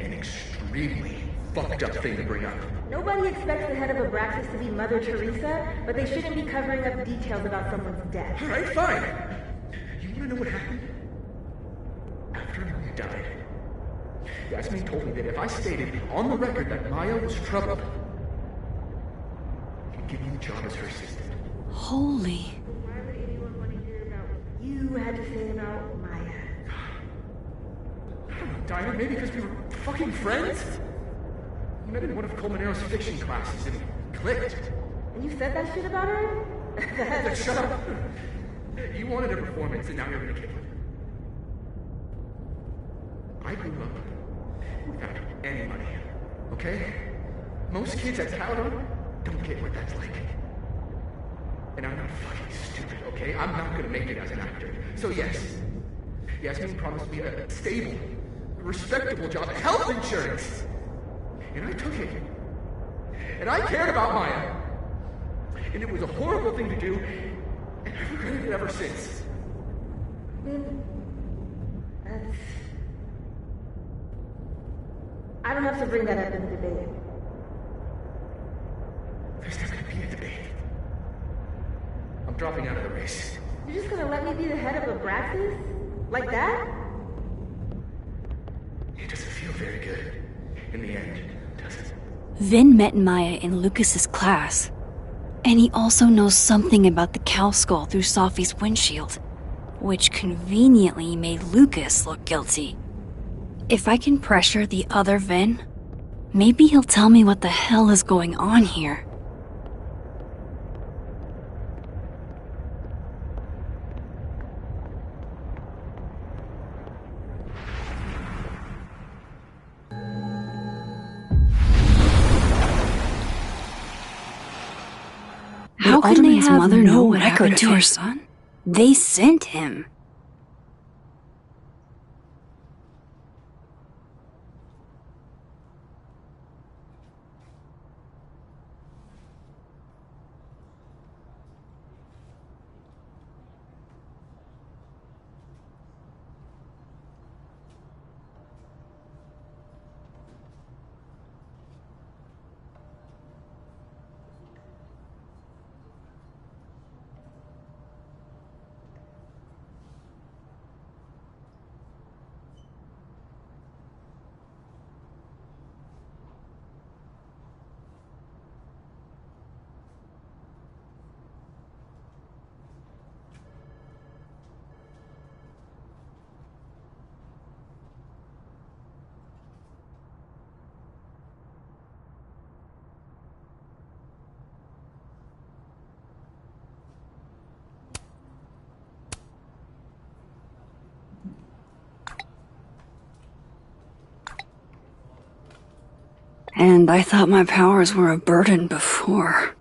an extremely fucked up thing to bring up. Nobody expects the head of Abraxas to be Mother Teresa, but they shouldn't be covering up details about someone's death. Alright, fine. You wanna know what happened? After Maya died, Yasmin told me that if I stated on the record that Maya was troubled, he'd give me the job as her assistant. Holy. Why would anyone want to hear about what you had to say about Maya? I don't know, Dinah, maybe because we were fucking friends? We met in one of Colmenaro's fiction classes and clicked. And you said that shit about her? Shut up! You wanted a performance and now you're gonna kill it. I grew up without any money, okay? Most kids at Paladon don't get what that's like. And I'm not fucking stupid, okay? I'm not gonna make it as an actor. So yes, Yasmin promised me a stable, respectable job, health insurance. And I took it. And I cared about Maya. And it was a horrible thing to do, and I've regretted it ever since. That's... I don't have to bring that up in the debate. There's not gonna be a debate. I'm dropping out of the race. You're just gonna let me be the head of Abraxas? Like that? It doesn't feel very good. In the end, does it? Vin met Maya in Lucas's class. And he also knows something about the cow skull through Sophie's windshield, which conveniently made Lucas look guilty. If I can pressure the other Vin, maybe he'll tell me what the hell is going on here. How can they Alderman's have mother know no what record happened to to her him? son? They sent him. And I thought my powers were a burden before.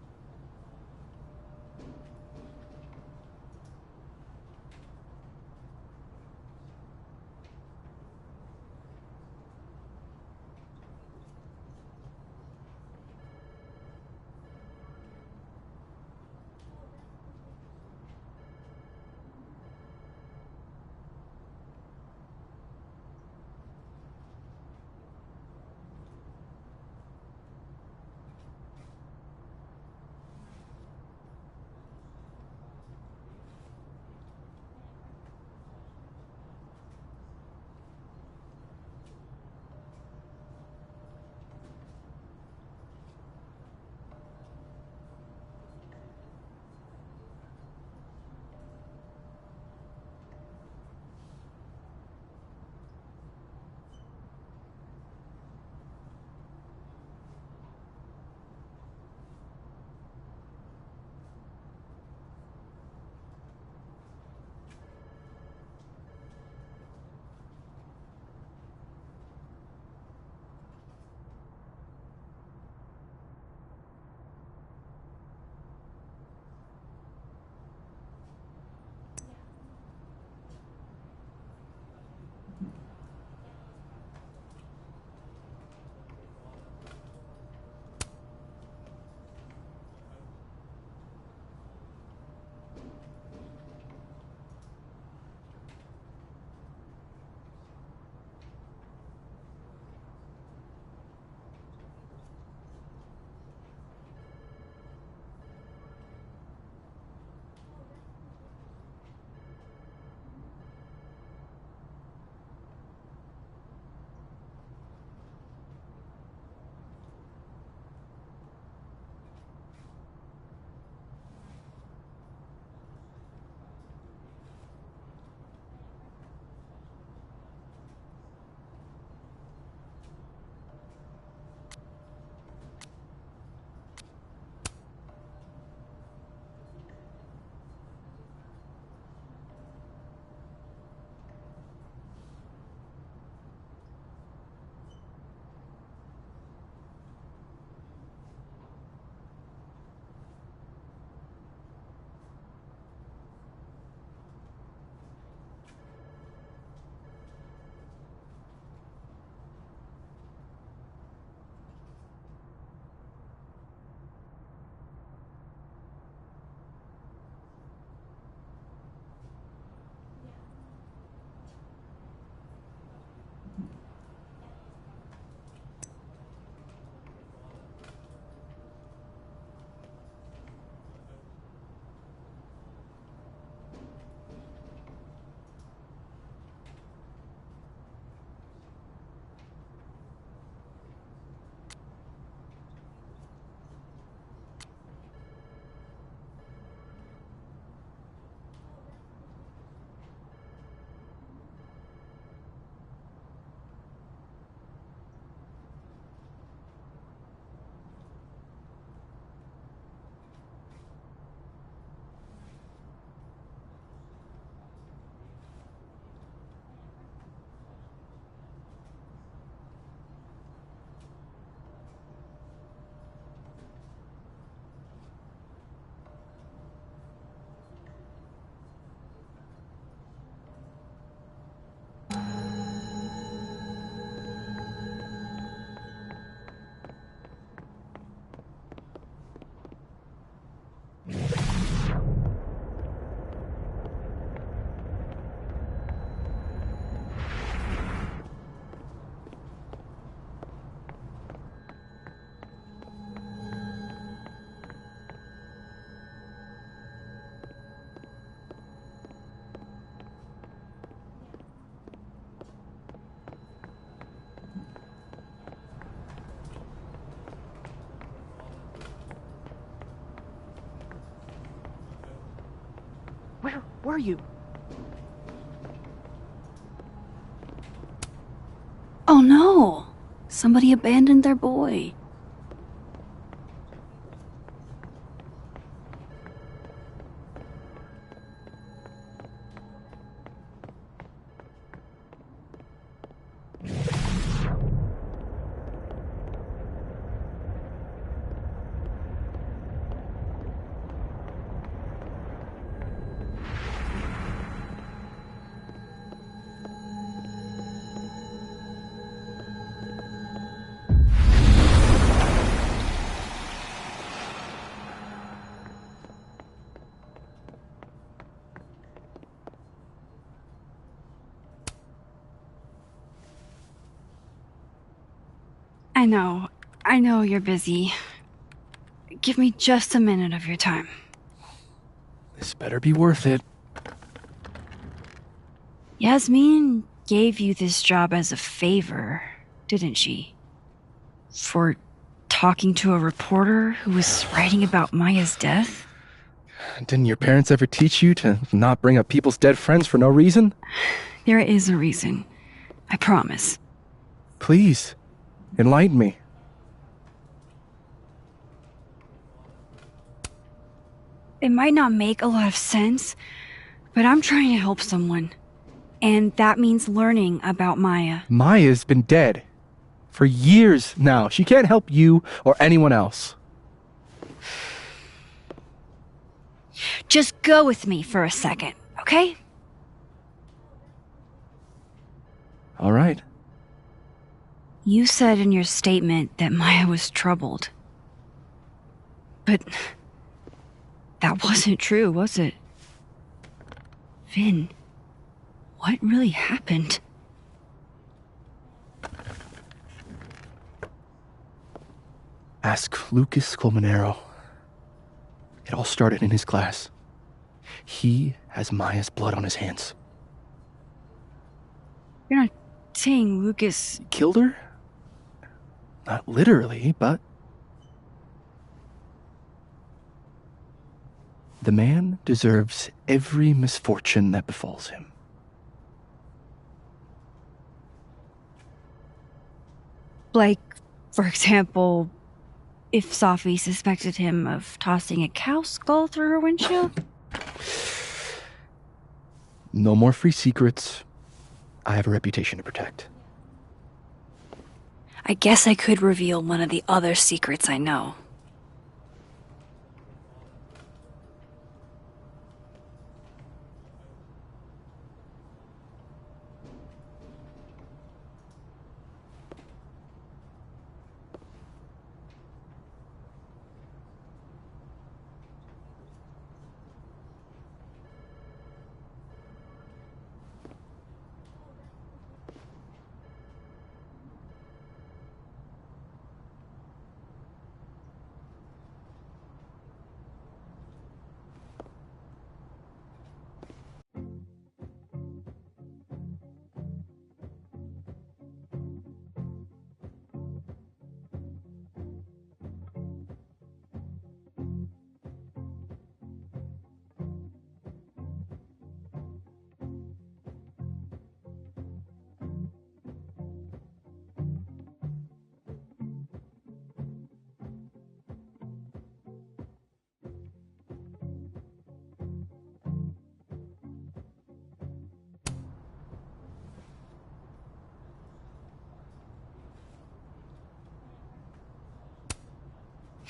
Where are you? Oh no! Somebody abandoned their boy. I know you're busy. Give me just a minute of your time. This better be worth it. Yasmin gave you this job as a favor, didn't she? For talking to a reporter who was writing about Maya's death? Didn't your parents ever teach you to not bring up people's dead friends for no reason? There is a reason. I promise. Please, enlighten me. It might not make a lot of sense, but I'm trying to help someone. And that means learning about Maya. Maya's been dead for years now. She can't help you or anyone else. Just go with me for a second, okay? All right. You said in your statement that Maya was troubled. But that wasn't true, was it? Vin, what really happened? Ask Lucas Colmenero. It all started in his class. He has Maya's blood on his hands. You're not saying Lucas... Killed her? Not literally, but... The man deserves every misfortune that befalls him. Like, for example, if Safi suspected him of tossing a cow skull through her windshield? No more free secrets. I have a reputation to protect. I guess I could reveal one of the other secrets I know.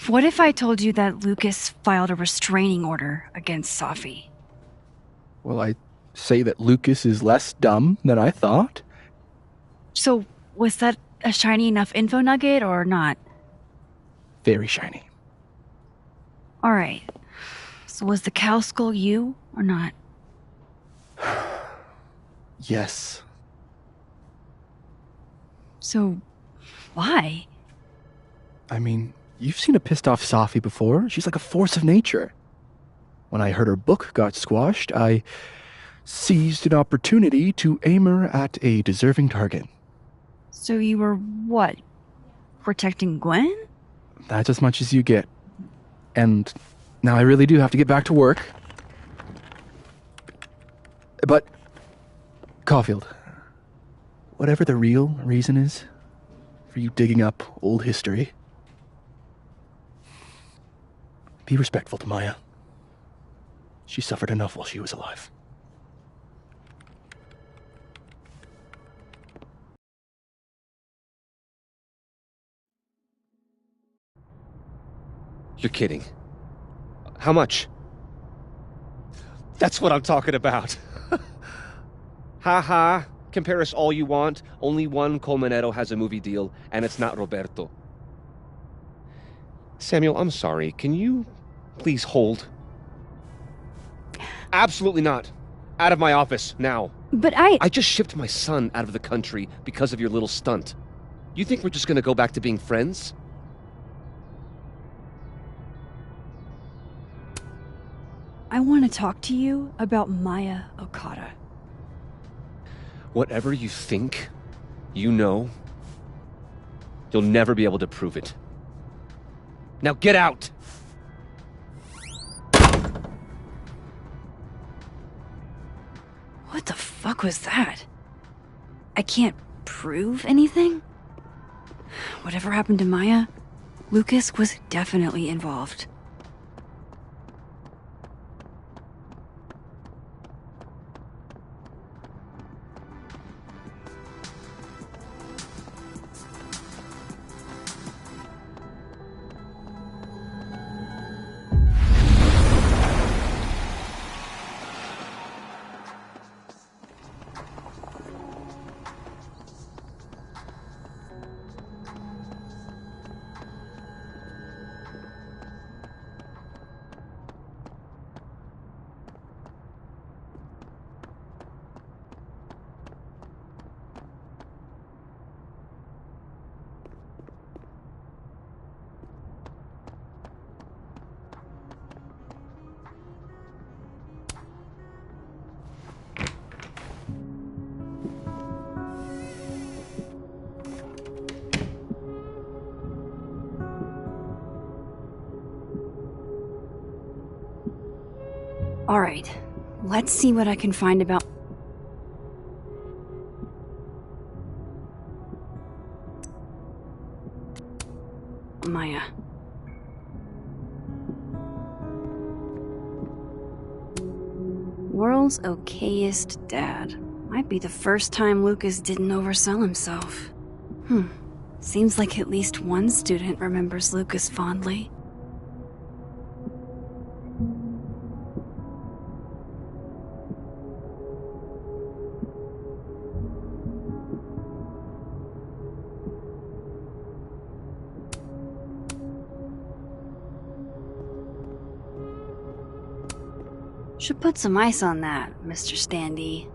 What if I told you that Lucas filed a restraining order against Safi? Well, I say that Lucas is less dumb than I thought. So, was that a shiny enough info nugget or not? Very shiny. Alright. So was the cow skull you or not? Yes. So, why? I mean, you've seen a pissed off Safi before. She's like a force of nature. When I heard her book got squashed, I seized an opportunity to aim her at a deserving target. So you were what? Protecting Gwen? That's as much as you get. And now I really do have to get back to work. But, Caulfield, whatever the real reason is for you digging up old history, be respectful to Maya. She suffered enough while she was alive. You're kidding. How much? That's what I'm talking about. Ha ha. Compare us all you want. Only one Colmenero has a movie deal, and it's not Roberto. Samuel, I'm sorry. Can you please hold? Absolutely not. Out of my office, now. But I just shipped my son out of the country because of your little stunt. You think we're just gonna go back to being friends? I want to talk to you about Maya Okada. Whatever you think, you know, you'll never be able to prove it. Now get out! What the fuck was that? I can't prove anything? Whatever happened to Maya, Lucas was definitely involved. Alright, let's see what I can find about... Maya. World's okayest dad. Might be the first time Lucas didn't oversell himself. Seems like at least one student remembers Lucas fondly. Should put some ice on that, Mr. Standy.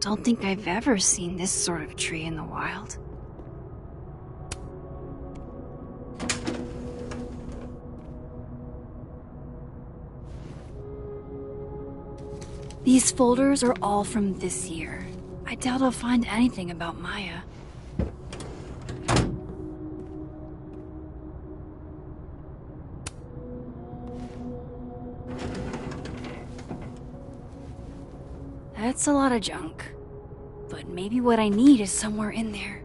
Don't think I've ever seen this sort of tree in the wild. These folders are all from this year. I doubt I'll find anything about Maya. That's a lot of junk. But maybe what I need is somewhere in there.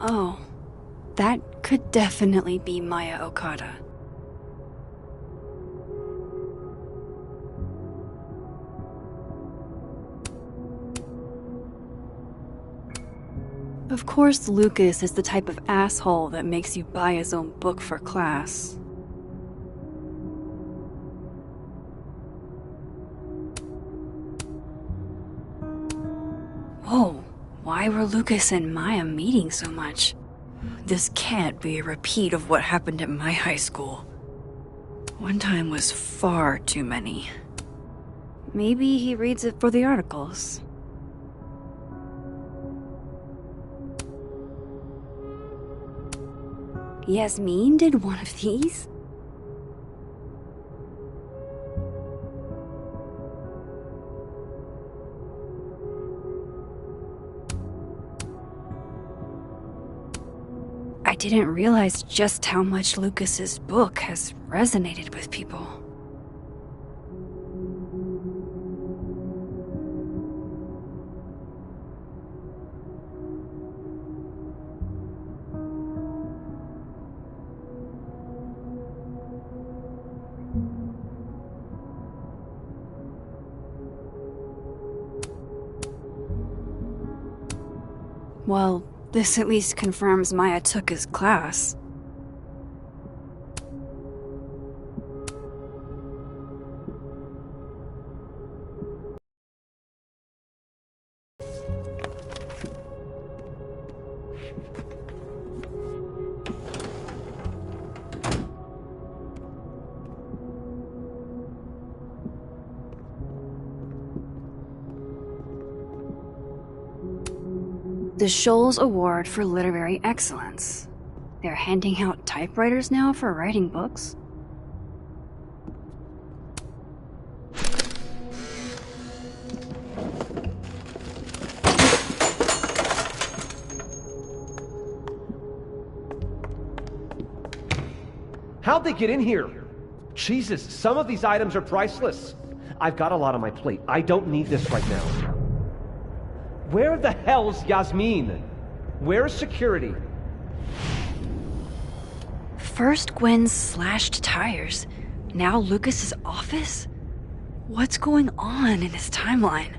Oh. That could definitely be Maya Okada. Of course, Lucas is the type of asshole that makes you buy his own book for class. Whoa, why were Lucas and Maya meeting so much? This can't be a repeat of what happened at my high school. One time was far too many. Maybe he reads it for the articles. Yasmin did one of these? didn't realize just how much Lucas's book has resonated with people. Well, this at least confirms Maya took his class. The Scholes Award for Literary Excellence. They're handing out typewriters now for writing books? How'd they get in here? Jesus, some of these items are priceless. I've got a lot on my plate. I don't need this right now. Where the hell's Yasmin? Where's security? First Gwen's slashed tires, now Lucas's office? What's going on in his timeline?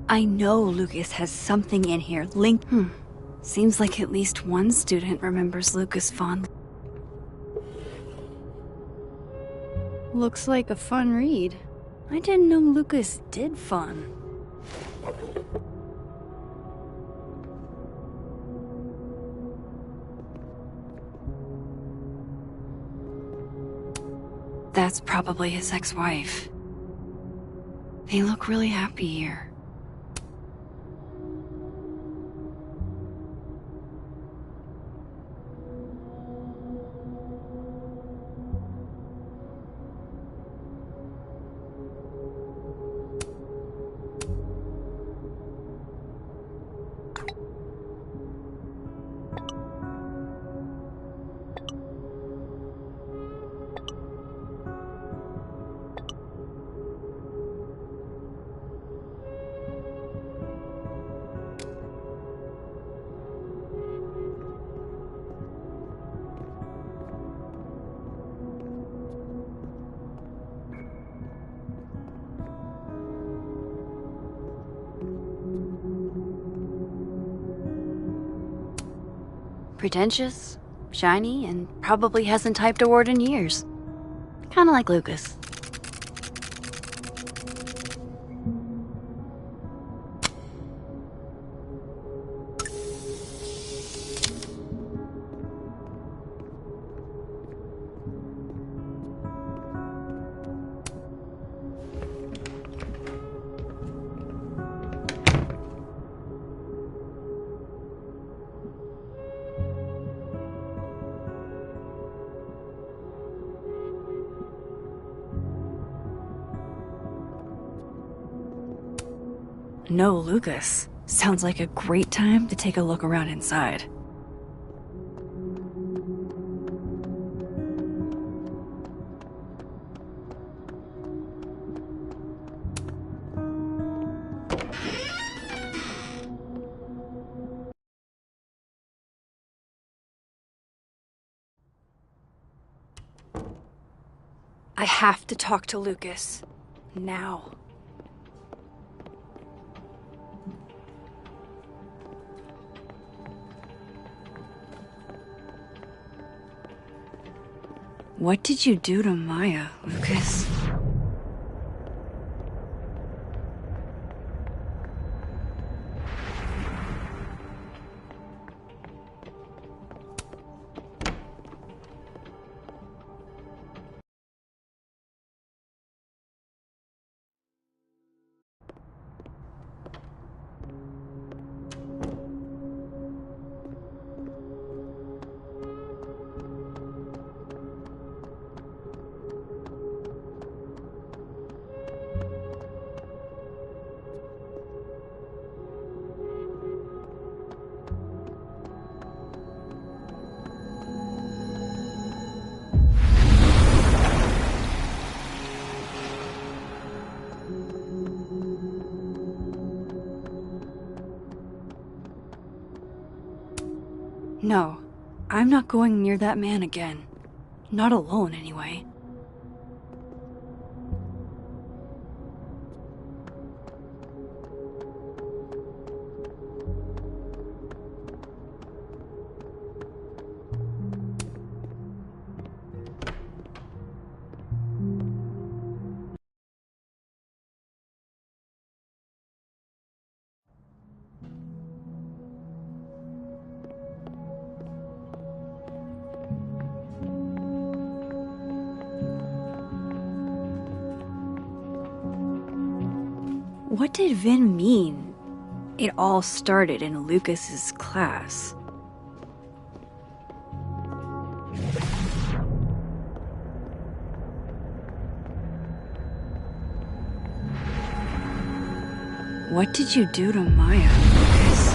I know Lucas has something in here linked. Seems like at least one student remembers Lucas fondly. Looks like a fun read. I didn't know Lucas did fun. That's probably his ex-wife. They look really happy here. Pretentious, shiny, and probably hasn't typed a word in years. Kinda like Lucas. No Lucas. Sounds like a great time to take a look around inside. I have to talk to Lucas. Now. What did you do to Maya, Lucas? No, I'm not going near that man again. Not alone, anyway. What did Vin mean? It all started in Lucas's class. What did you do to Maya, Lucas?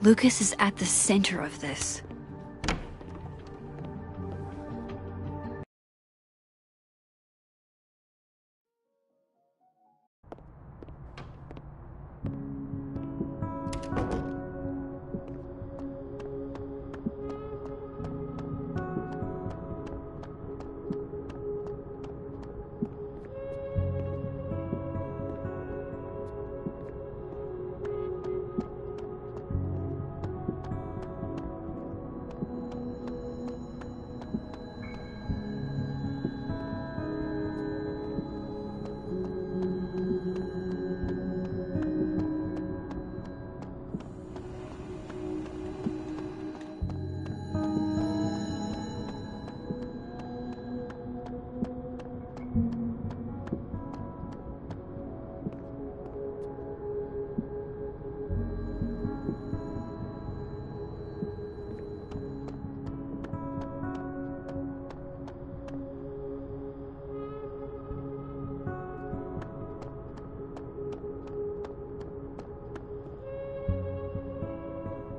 Lucas is at the center of this.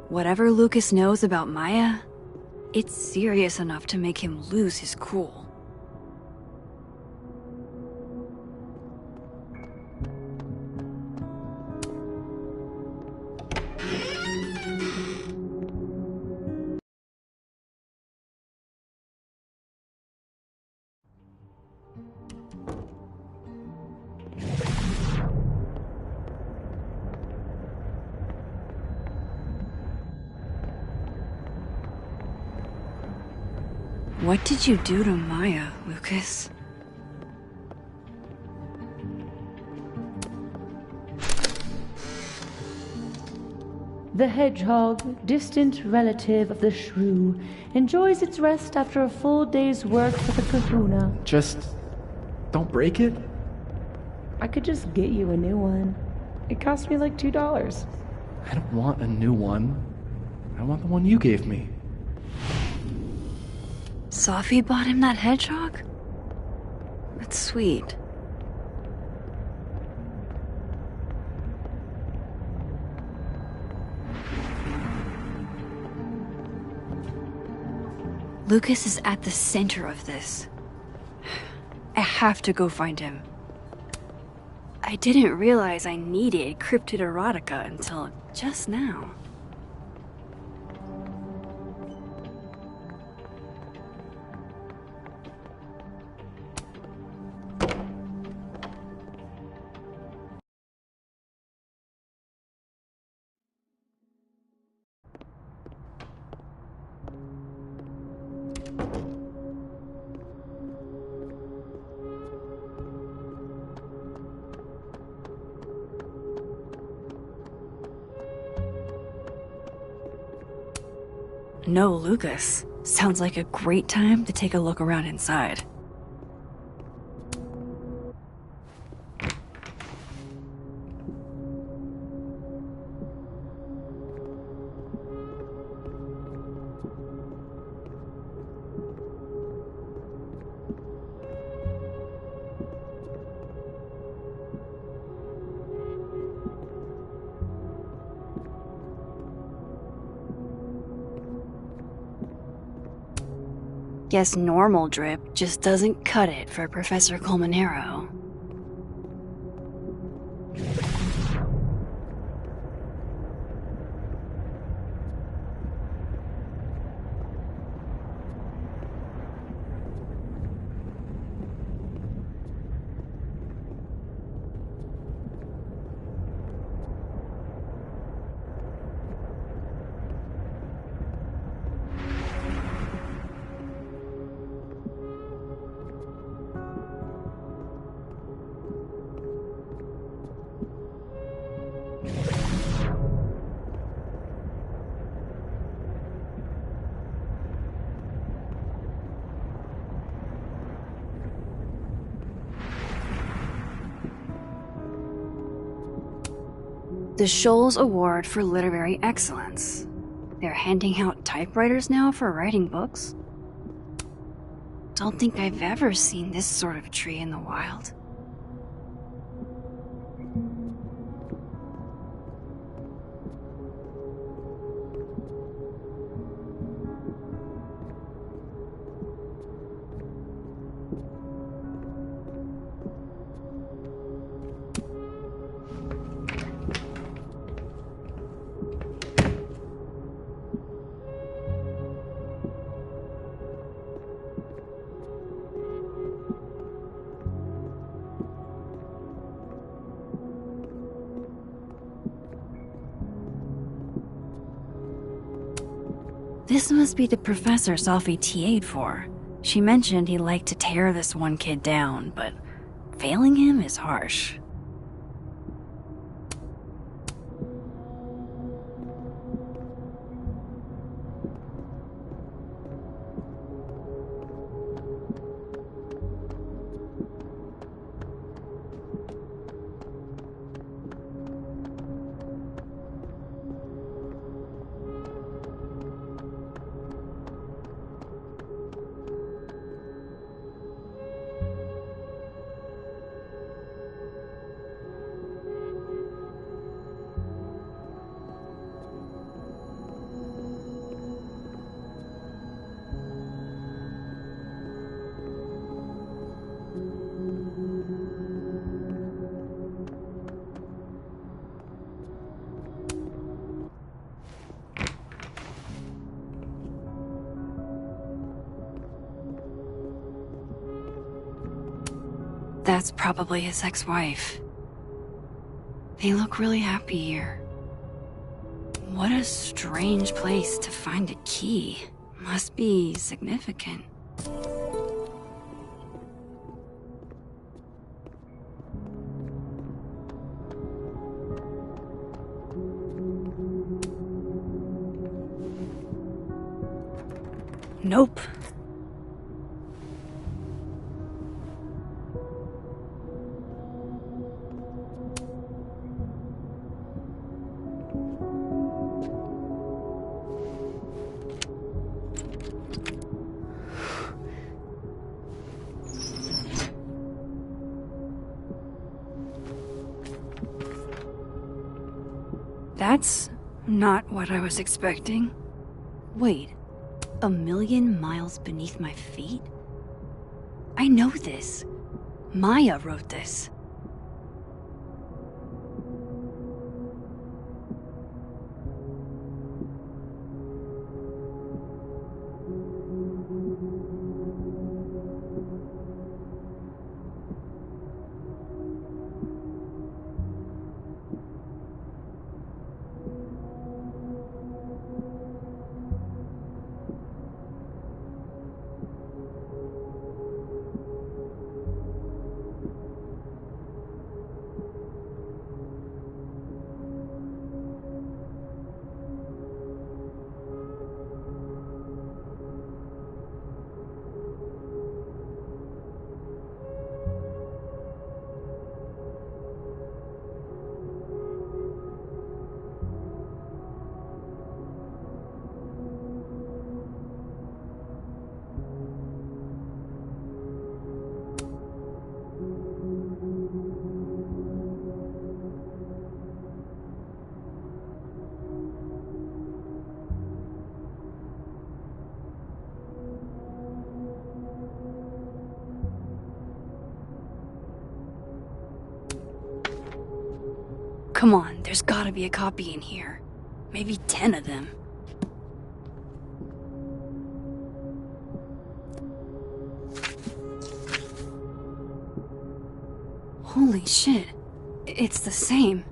Whatever Lucas knows about Maya, it's serious enough to make him lose his cool. What did you do to Maya, Lucas? The hedgehog, distant relative of the shrew, enjoys its rest after a full day's work for the kahuna. Just don't break it? I could just get you a new one. It cost me like $2. I don't want a new one. I want the one you gave me. Sophie bought him that hedgehog? That's sweet. Lucas is at the center of this. I have to go find him. I didn't realize I needed cryptid erotica until just now. No, Lucas. Sounds like a great time to take a look around inside. Guess normal drip just doesn't cut it for Professor Colmenero. The Shoals Award for Literary Excellence. They're handing out typewriters now for writing books? Don't think I've ever seen this sort of tree in the wild. This must be the professor Sophie TA'd for. She mentioned he liked to tear this one kid down, but failing him is harsh. That's probably his ex-wife. They look really happy here. What a strange place to find a key. Must be significant. Nope. That's not what I was expecting. Wait, 1,000,000 miles beneath my feet? I know this. Maya wrote this. come on, there's gotta be a copy in here. Maybe 10 of them. Holy shit. It's the same.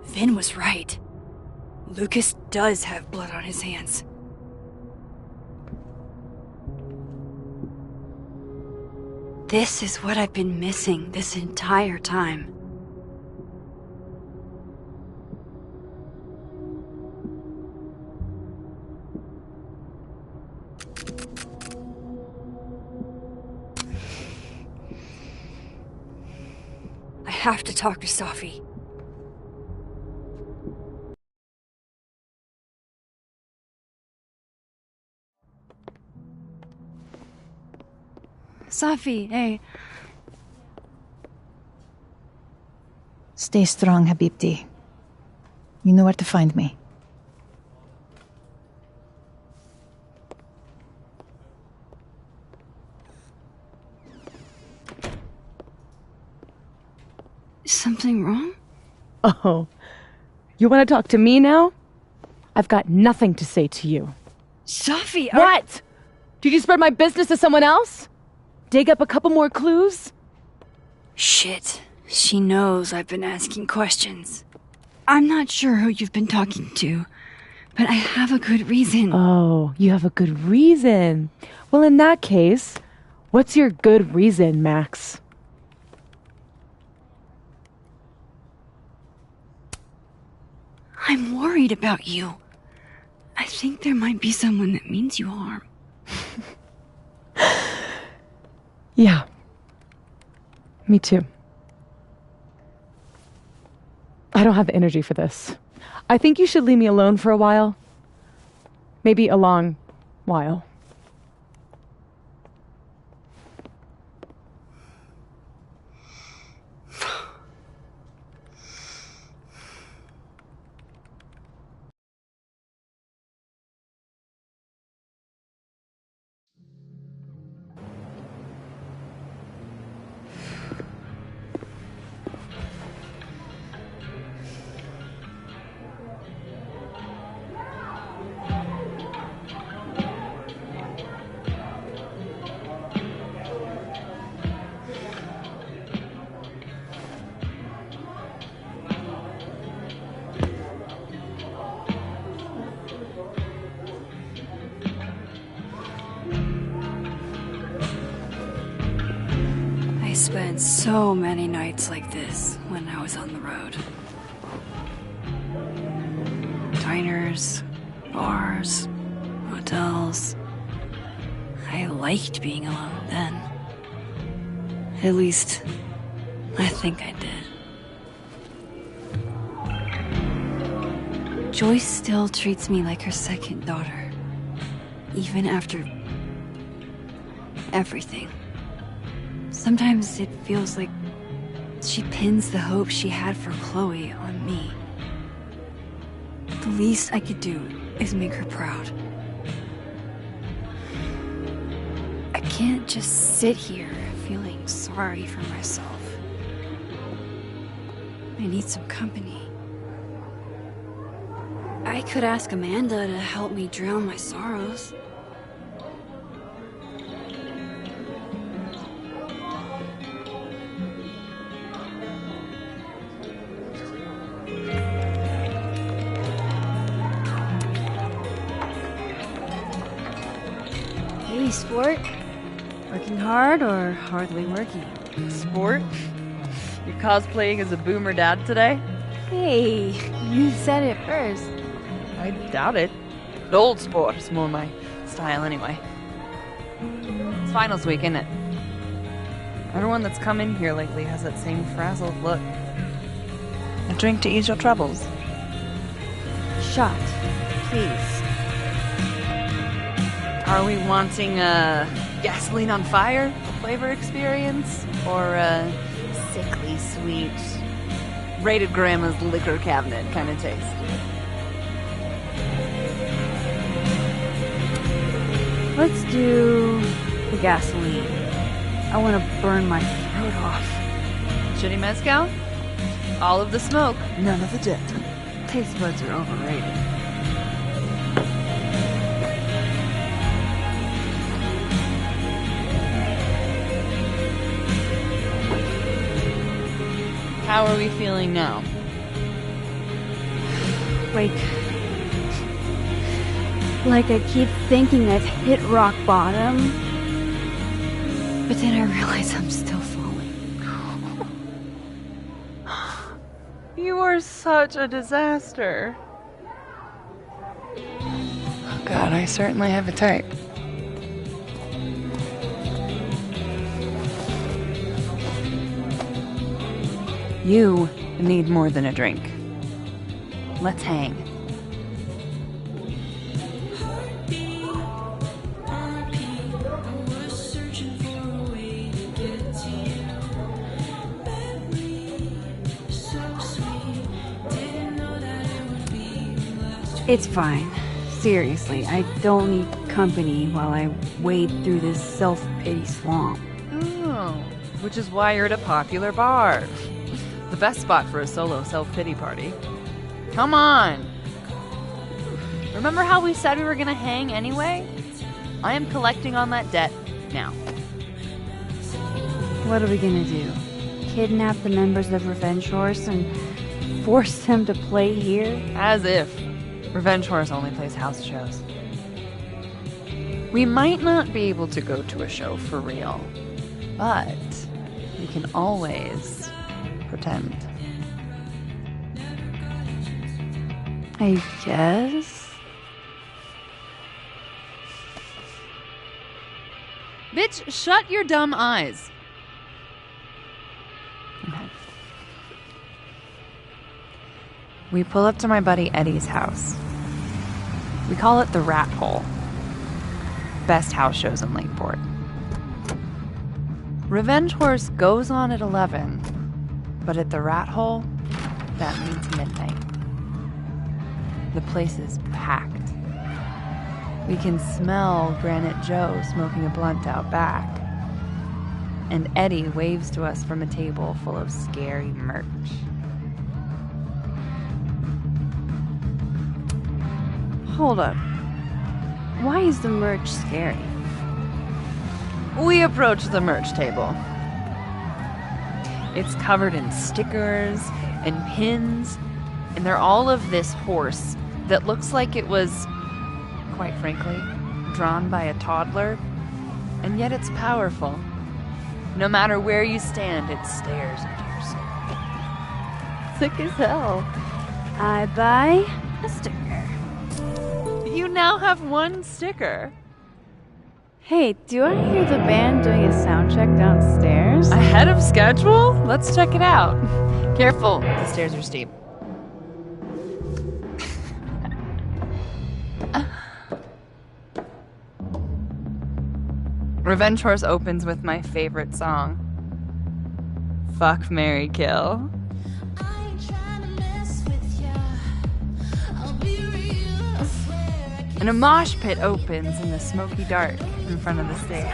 Vin was right. Lucas does have blood on his hands. This is what I've been missing this entire time. I have to talk to Safi. Safi, hey. Stay strong, Habibti. You know where to find me. Is something wrong? Oh, you want to talk to me now? I've got nothing to say to you. Safi, What? Did you spread my business to someone else? Dig up a couple more clues? Shit. She knows I've been asking questions. I'm not sure who you've been talking to, but I have a good reason. Oh, you have a good reason. Well, in that case, what's your good reason, Max? I'm worried about you. I think there might be someone that means you harm. Yeah. Me too. I don't have the energy for this. I think you should leave me alone for a while. Maybe a long while. I spent so many nights like this when I was on the road. Diners, bars, hotels. I liked being alone then. At least, I think I did. Joyce still treats me like her second daughter. Even after everything. Sometimes it feels like she pins the hope she had for Chloe on me. The least I could do is make her proud. I can't just sit here feeling sorry for myself. I need some company. I could ask Amanda to help me drown my sorrows. Hey, sport. Working hard or hardly working? Sport? You're cosplaying as a boomer dad today? Hey, you said it first. I doubt it. Old sport is more my style anyway. It's finals week, isn't it? Everyone that's come in here lately has that same frazzled look. A drink to ease your troubles. Shot, please. Are we wanting a gasoline on fire flavor experience? Or a sickly sweet, rated grandma's liquor cabinet kind of taste? Let's do the gasoline. I want to burn my throat off. Shitty mezcal? All of the smoke, None of the dip. Taste buds are overrated. How are we feeling now? Like I keep thinking I've hit rock bottom, but then I realize I'm still falling. You are such a disaster. Oh God, I certainly have a type. You need more than a drink. Let's hang. It's fine. Seriously, I don't need company while I wade through this self-pity swamp. Oh, which is why you're at a popular bar. The best spot for a solo self-pity party. Come on! Remember how we said we were gonna hang anyway? I am collecting on that debt now. What are we gonna do? Kidnap the members of Revenge Horse and force them to play here? As if. Revenge Horse only plays house shows. We might not be able to go to a show for real, but we can always pretend. I guess. Bitch, shut your dumb eyes. Okay. We pull up to my buddy Eddie's house. We call it the Rat Hole. Best house shows in Lakeport. Revenge Horse goes on at 11, but at the Rat Hole, that means midnight. The place is packed. We can smell Granite Joe smoking a blunt out back. And Eddie waves to us from a table full of scary merch. Hold up. Why is the merch scary? We approach the merch table. It's covered in stickers and pins, and they're all of this horse that looks like it was, quite frankly, drawn by a toddler, and yet it's powerful. No matter where you stand, it stares into your soul. Sick as hell. I buy a sticker. You now have one sticker. Hey, do I hear the band doing a sound check downstairs? Ahead of schedule? Let's check it out. Careful, the stairs are steep. Revenge Horse opens with my favorite song. Fuck, Marry, Kill. And a mosh pit opens in the smoky dark in front of the stage.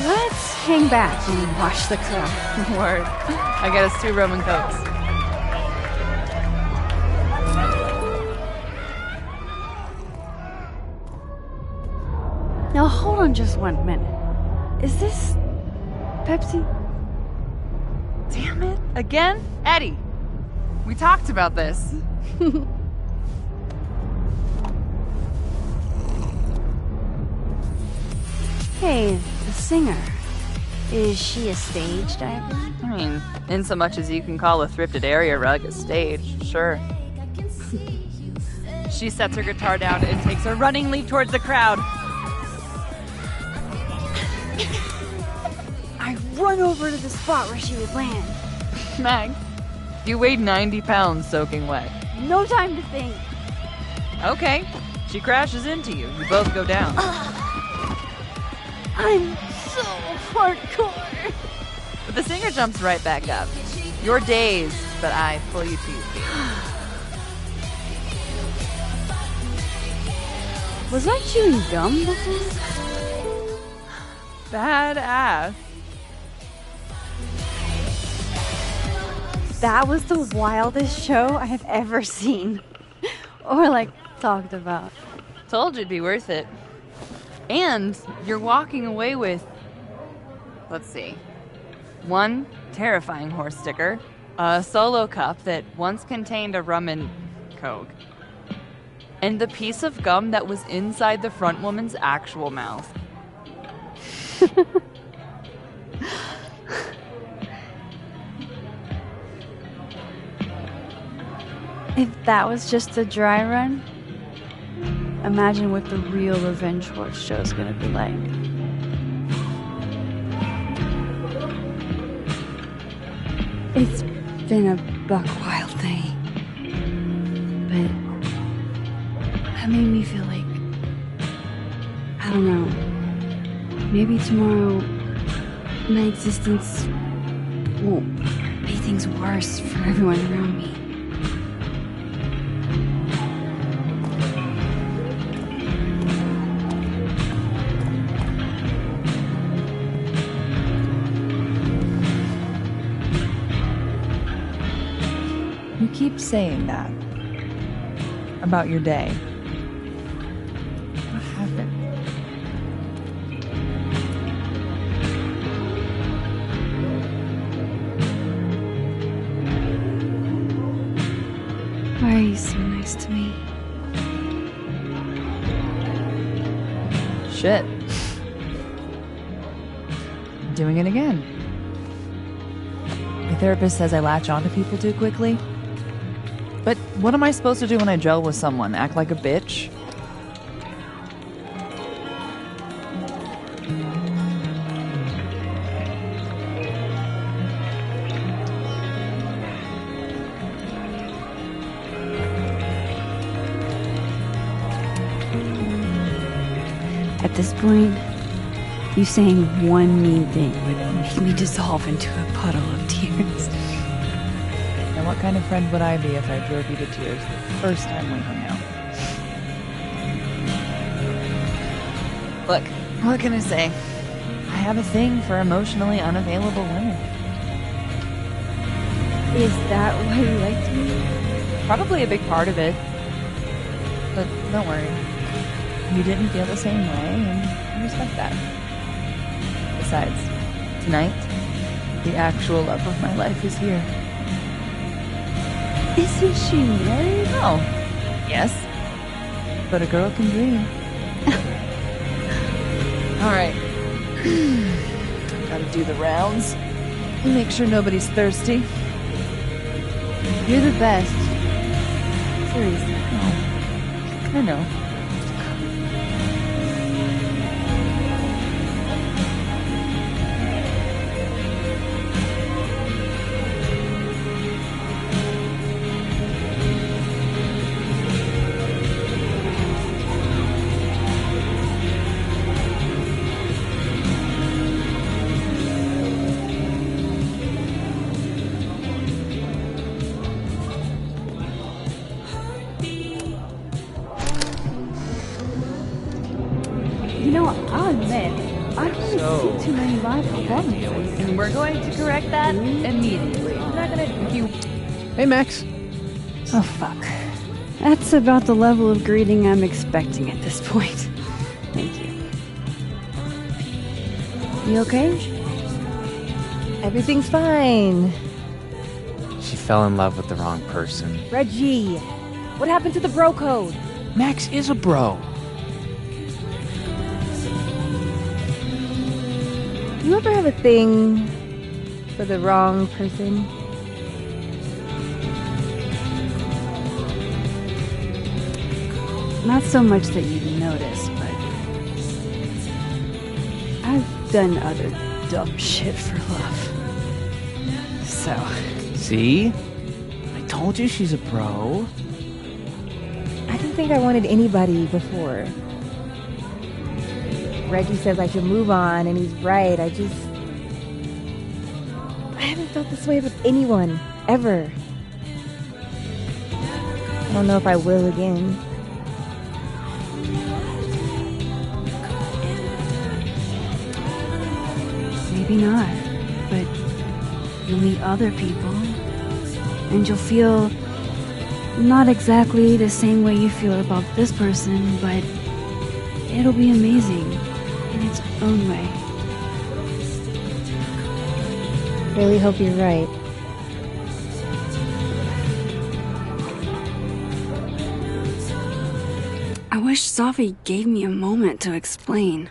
Let's hang back and watch the crowd. Word. I got us 2 Roman Cokes. Now hold on just 1 minute. Is this Pepsi? Damn it. Again? Eddie, we talked about this. Hey, the singer. Is she a stage diver? I mean, in so much as you can call a thrifted area rug a stage, sure. She sets her guitar down and takes a running leap towards the crowd. I run over to the spot where she would land. Mag, you weighed 90 pounds soaking wet. No time to think. Okay, she crashes into you. You both go down. I'm so hardcore. But the singer jumps right back up. You're dazed, but I pull you to your feet. Was I chewing gum before? Badass. That was the wildest show I have ever seen. Or, like, talked about. Told you it'd be worth it. And you're walking away with, let's see, 1 terrifying horse sticker, a solo cup that once contained a rum and coke, and the piece of gum that was inside the front woman's actual mouth. If that was just a dry run, imagine what the real Revenge Horse show is gonna be like. It's been a buck wild day, but that made me feel like, I don't know, maybe tomorrow my existence won't make things worse for everyone around me. You keep saying that about your day. What happened? Why are you so nice to me? Shit. Doing it again. My therapist says I latch onto people too quickly. But what am I supposed to do when I gel with someone? Act like a bitch? At this point, you saying one mean thing would make me dissolve into a puddle of tears. And what kind of friend would I be if I drove you to tears the first time we hung out? Look, what can I say? I have a thing for emotionally unavailable women. Is that why you liked me? Probably a big part of it. But don't worry. You didn't feel the same way, and I respect that. Besides, tonight, the actual love of my life is here. Isn't she married? Oh, yes. But a girl can dream. All right. Gotta do the rounds. Make sure nobody's thirsty. You're the best. Seriously. Oh, I know. I'll admit, I don't really see too many live performances. And we're going to correct that immediately. I'm not gonna you. Hey, Max. Oh, fuck. That's about the level of greeting I'm expecting at this point. Thank you. You okay? Everything's fine. She fell in love with the wrong person. Reggie, what happened to the bro code? Max is a bro. You ever have a thing for the wrong person? Not so much that you'd notice, but I've done other dumb shit for love. So. See? I told you she's a pro. I didn't think I wanted anybody before. Reggie says I should move on, and he's right. I haven't felt this way with anyone, ever. I don't know if I will again. maybe not. But you'll meet other people, and you'll feel not exactly the same way you feel about this person, but it'll be amazing in its own way. Really hope you're right. I wish Safi gave me a moment to explain.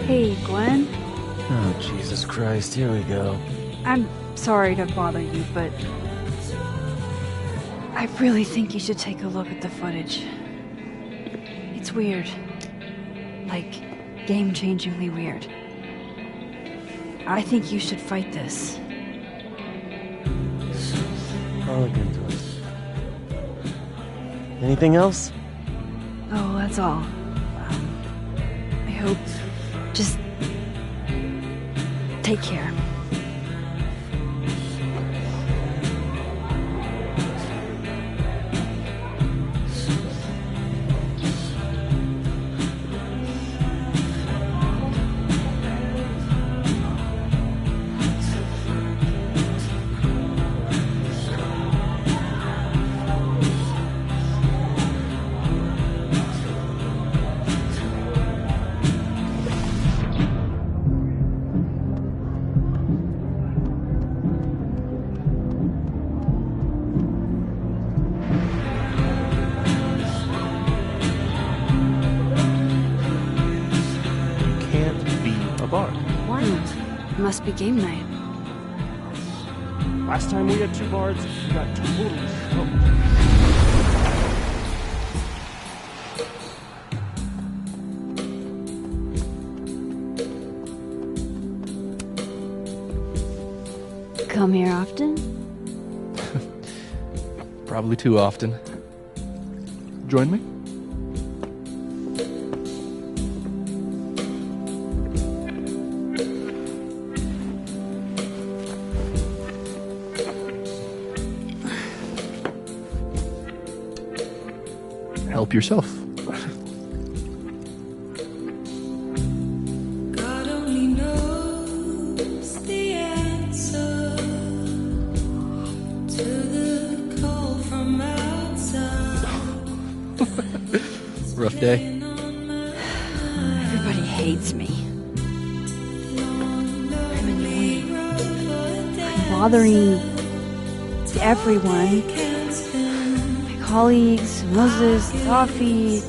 Hey, Gwen. Oh, Jesus Christ, here we go. I'm sorry to bother you, but I really think you should take a look at the footage. It's weird. Like, game-changingly weird. I think you should fight this. I'll look into it. Anything else? Oh, that's all. I hope... Just... take care. Must be game night. Last time we had 2 bards, we got totally smoked. Come here often? Probably too often. Join me? Help yourself. God only knows the answer to the call from outside. Rough day. Everybody hates me. I'm annoying. I'm bothering everyone. Colleagues, Moses, Safi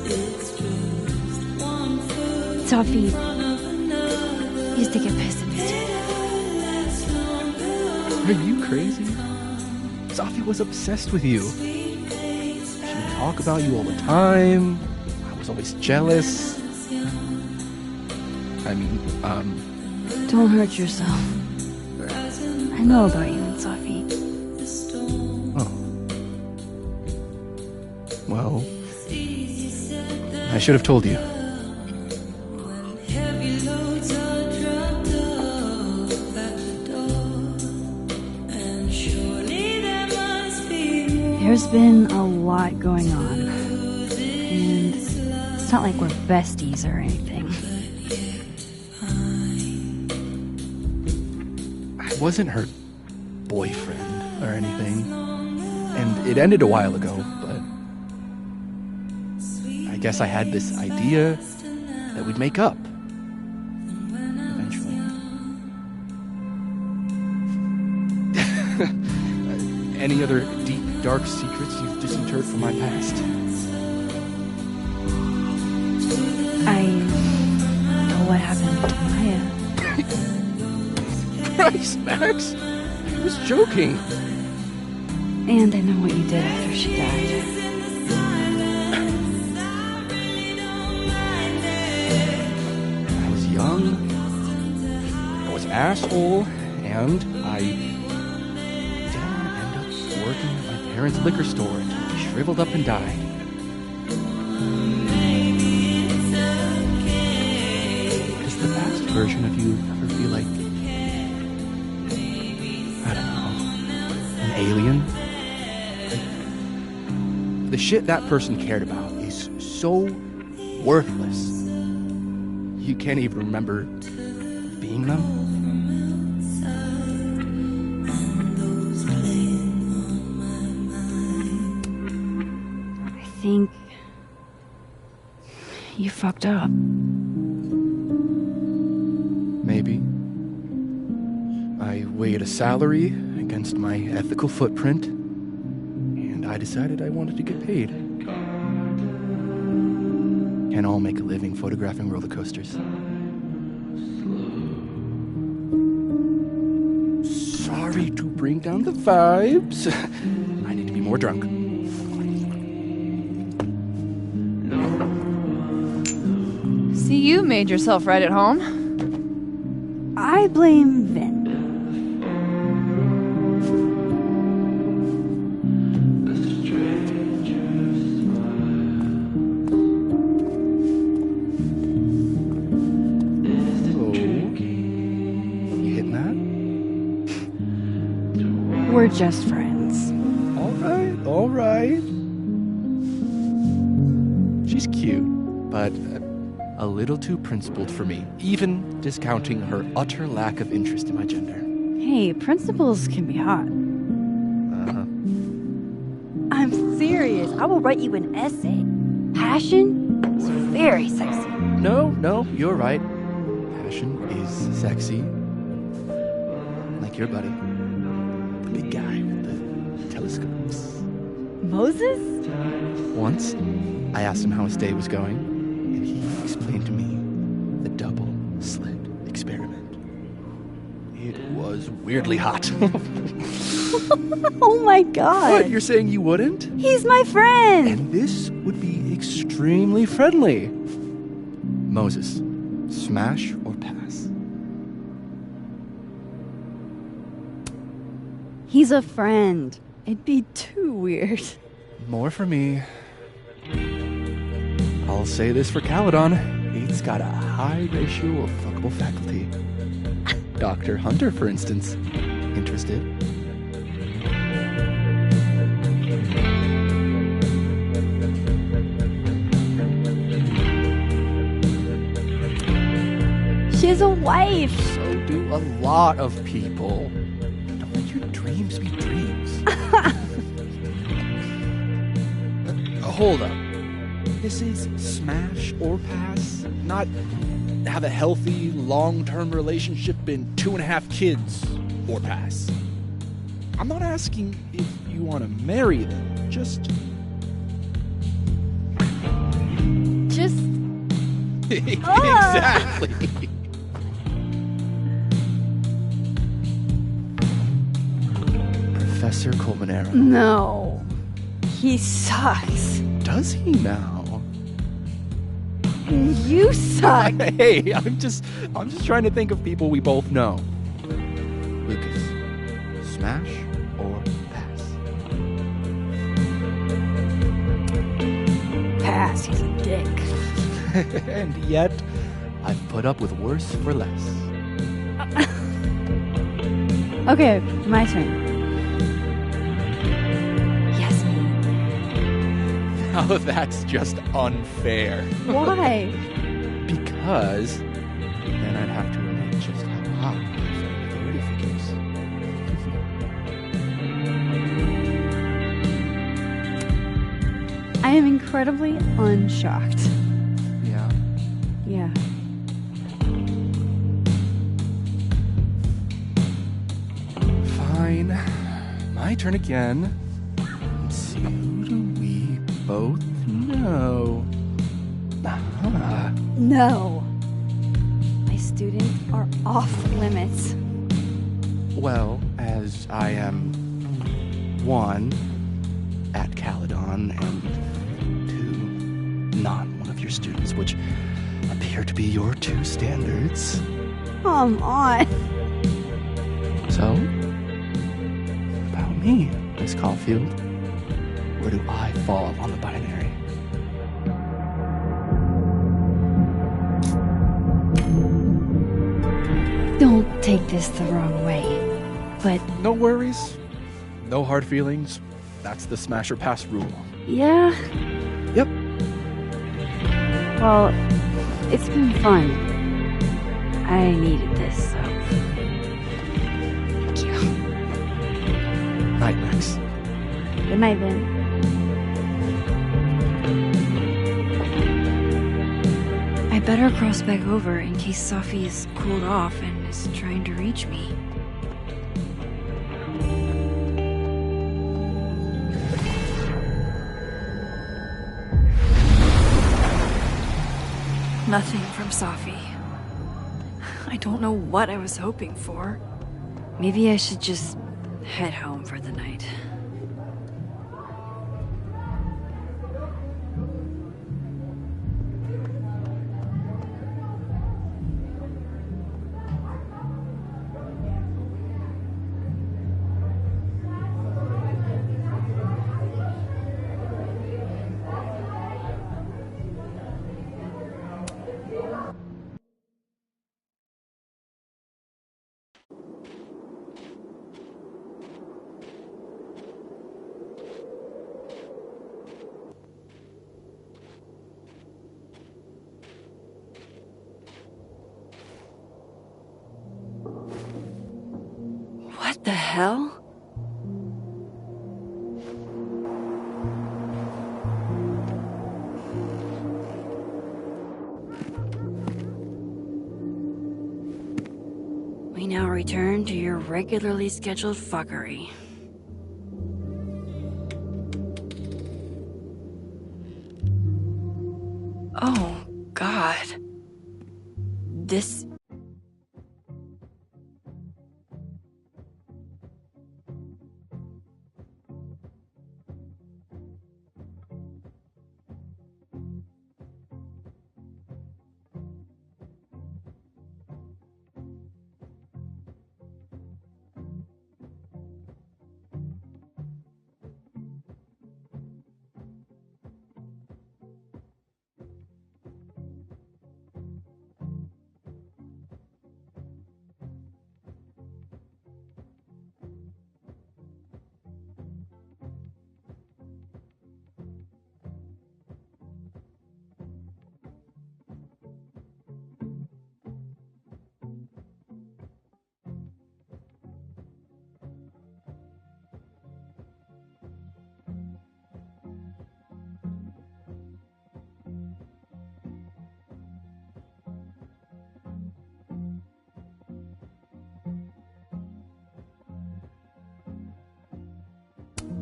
used to get pissed at me too. Are you crazy? Safi was obsessed with you. She would talk about you all the time. I was always jealous. I mean, Don't hurt yourself. I know about you and Safi. Well, I should have told you. There's been a lot going on. And it's not like we're besties or anything. I wasn't her boyfriend. or anything. And it ended a while ago, but I guess I had this idea that we'd make up. Eventually. Any other deep, dark secrets you've disinterred from my past? I know what happened to Maya. Christ, Max! I was joking. And I know what you did after she died. I was young, I was an asshole, and I didn't want to end up working at my parents' liquor store until I shriveled up and died. Does the past version of you ever feel like, I don't know, an alien? The shit that person cared about is so worthless. You can't even remember being them. I think you fucked up. Maybe. I weighed a salary against my ethical footprint, and I decided I wanted to get paid. Can't all make a living photographing roller coasters. Sorry to bring down the vibes. I need to be more drunk. See, you made yourself right at home. I blame Vin. We're just friends. All right. She's cute, but a little too principled for me, even discounting her utter lack of interest in my gender. Hey, principals can be hot. Uh-huh. I'm serious. I will write you an essay. Passion is very sexy. No, you're right. Passion is sexy. Like your buddy. The big guy with the telescopes. Moses? Once, I asked him how his day was going, and he explained to me the double slit experiment. It was weirdly hot. Oh my god. What, you're saying you wouldn't? He's my friend. And this would be extremely friendly. Moses, smash or pass? He's a friend. It'd be too weird. More for me. I'll say this for Caledon. It's got a high ratio of fuckable faculty. Dr. Hunter, for instance. Interested? She has a wife. So do a lot of people. Don't let your dreams be dreams. Hold up. This is smash or pass, not have a healthy, long-term relationship and 2.5 kids or pass. I'm not asking if you want to marry them, just... Exactly. Professor Colmenero. No. He sucks. Does he now? You suck. Hey, I'm just trying to think of people we both know. Lucas, smash or pass? Pass, he's a dick. And yet, I've put up with worse for less. Okay, my turn. Oh, that's just unfair. Why? Because then I'd have to admit just how hot my friend already I am incredibly unshocked. Yeah. Yeah. Fine. My turn again. Let's see, who do we both know? Ah, No. My students are off limits. well, as I am one, at Caledon, and two, not one of your students, which appear to be your two standards. Come on. So, what about me, Miss Caulfield? Where do I fall on the binary? Don't take this the wrong way, but No worries. No hard feelings. That's the smash or pass rule. yeah. Yep. Well, it's been fun. I needed this, so. Thank you. Night, Max. Good night, then. I better cross back over in case Sophie is cooled off and is trying to reach me. Nothing from Sophie. I don't know what I was hoping for. Maybe I should just head home for the night. What the hell? We now return to your regularly scheduled fuckery. Oh, God. This...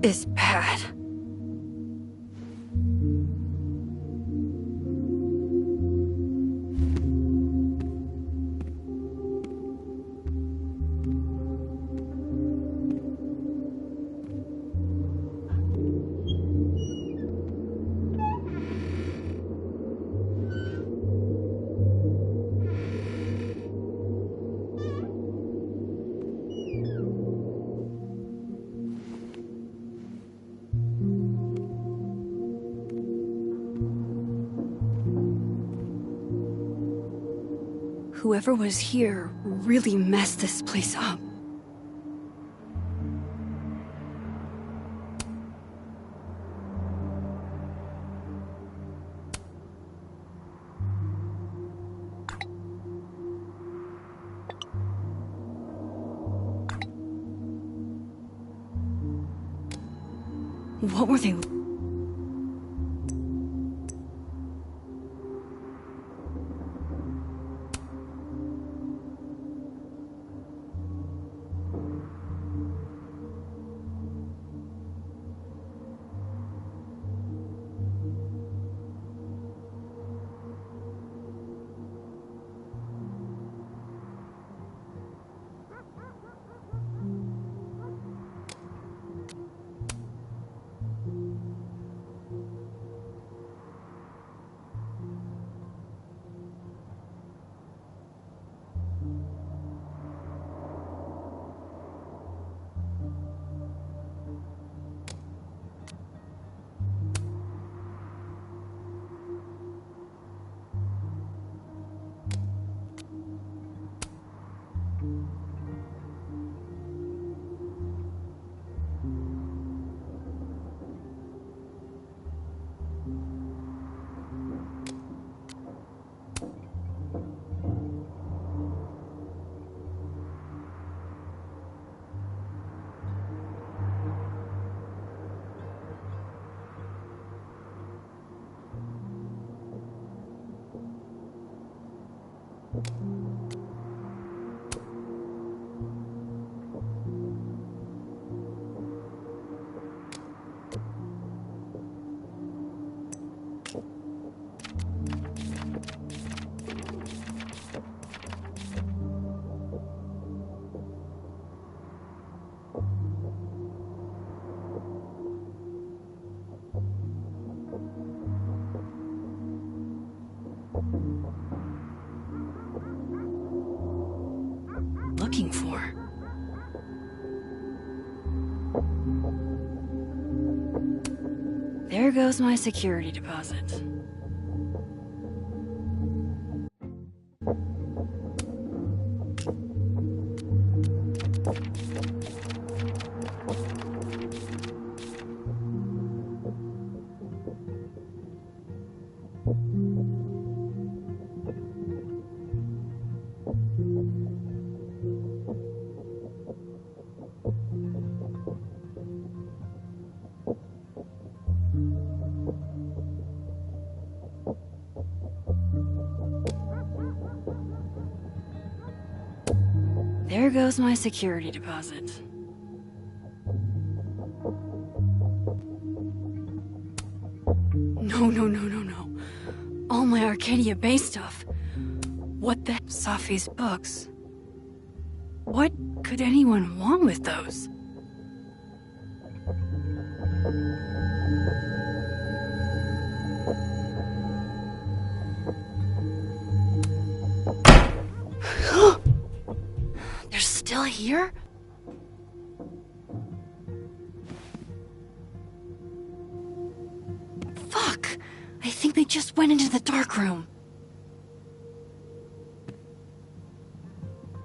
is bad. Whoever was here really messed this place up. What were they... Looking for? There goes my security deposit. There goes my security deposit. No. All my Arcadia Bay stuff. What the... Safi's books. What could anyone want with those? They're still here? Fuck! I think they just went into the dark room.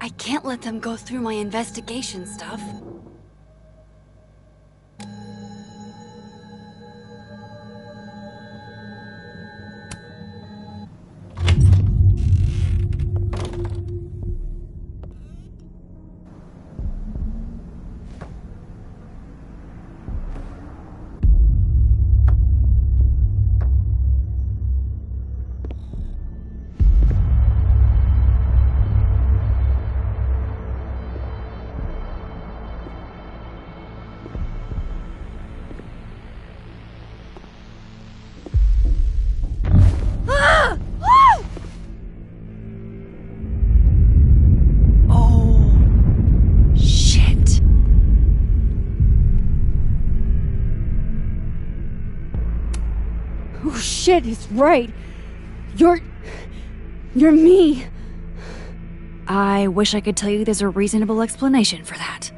I can't let them go through my investigation stuff. Oh shit, he's right. You're me. I wish I could tell you there's a reasonable explanation for that.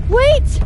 Wait!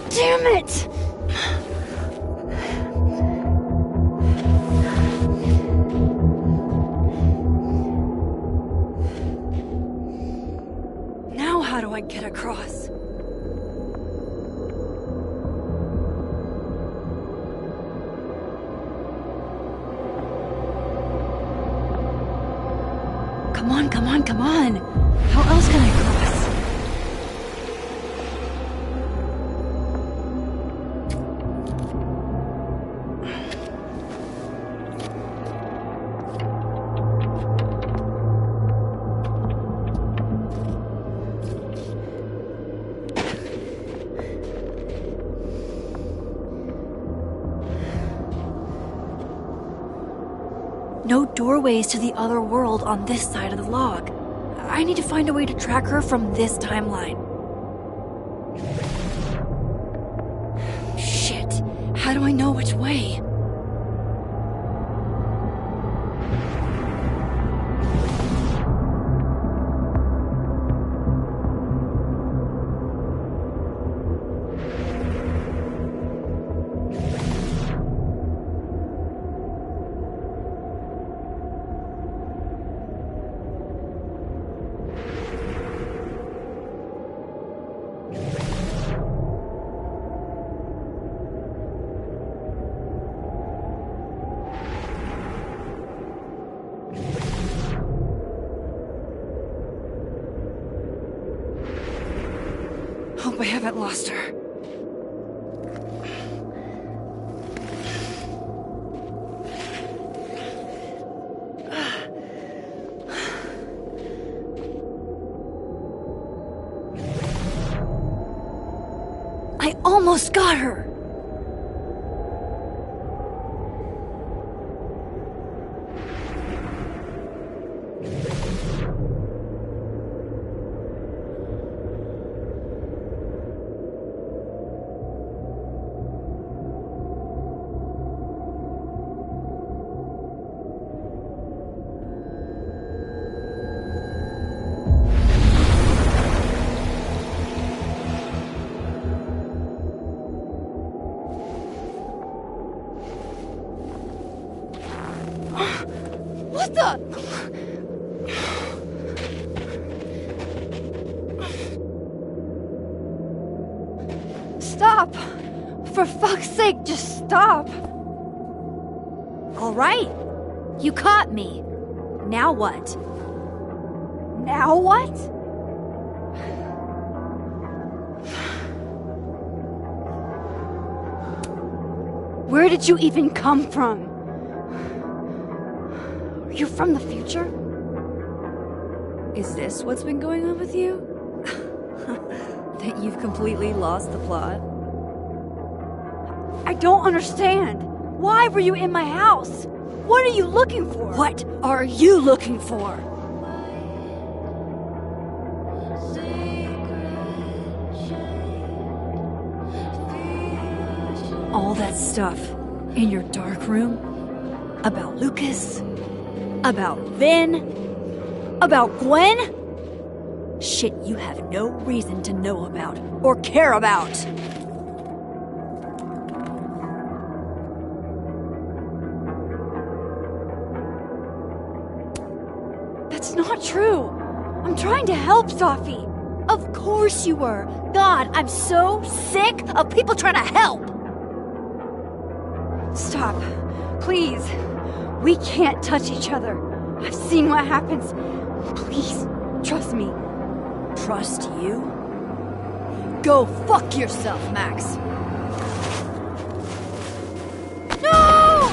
Damn it! Now how do I get across? Come on. How else can I cross? No doorways to the other world on this side of the log. I need to find a way to track her from this timeline. Shit. How do I know which way? Hope I haven't lost her. I almost got her! What the? Stop! For fuck's sake, just stop! All right. You caught me. Now what? Now what? Where did you even come from? Are you from the future? Is this what's been going on with you? That you've completely lost the plot? I don't understand. Why were you in my house? What are you looking for? What are you looking for? All that stuff in your dark room about Lucas, about Vin, about Gwen? Shit you have no reason to know about or care about. That's not true. I'm trying to help, Safi. Of course you were. God, I'm so sick of people trying to help. Stop. Please. We can't touch each other. I've seen what happens. Please, trust me. Trust you? Go fuck yourself, Max. No!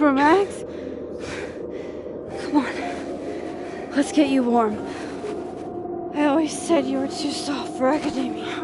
super, Max. Come on. Let's get you warm. I always said you were too soft for academia.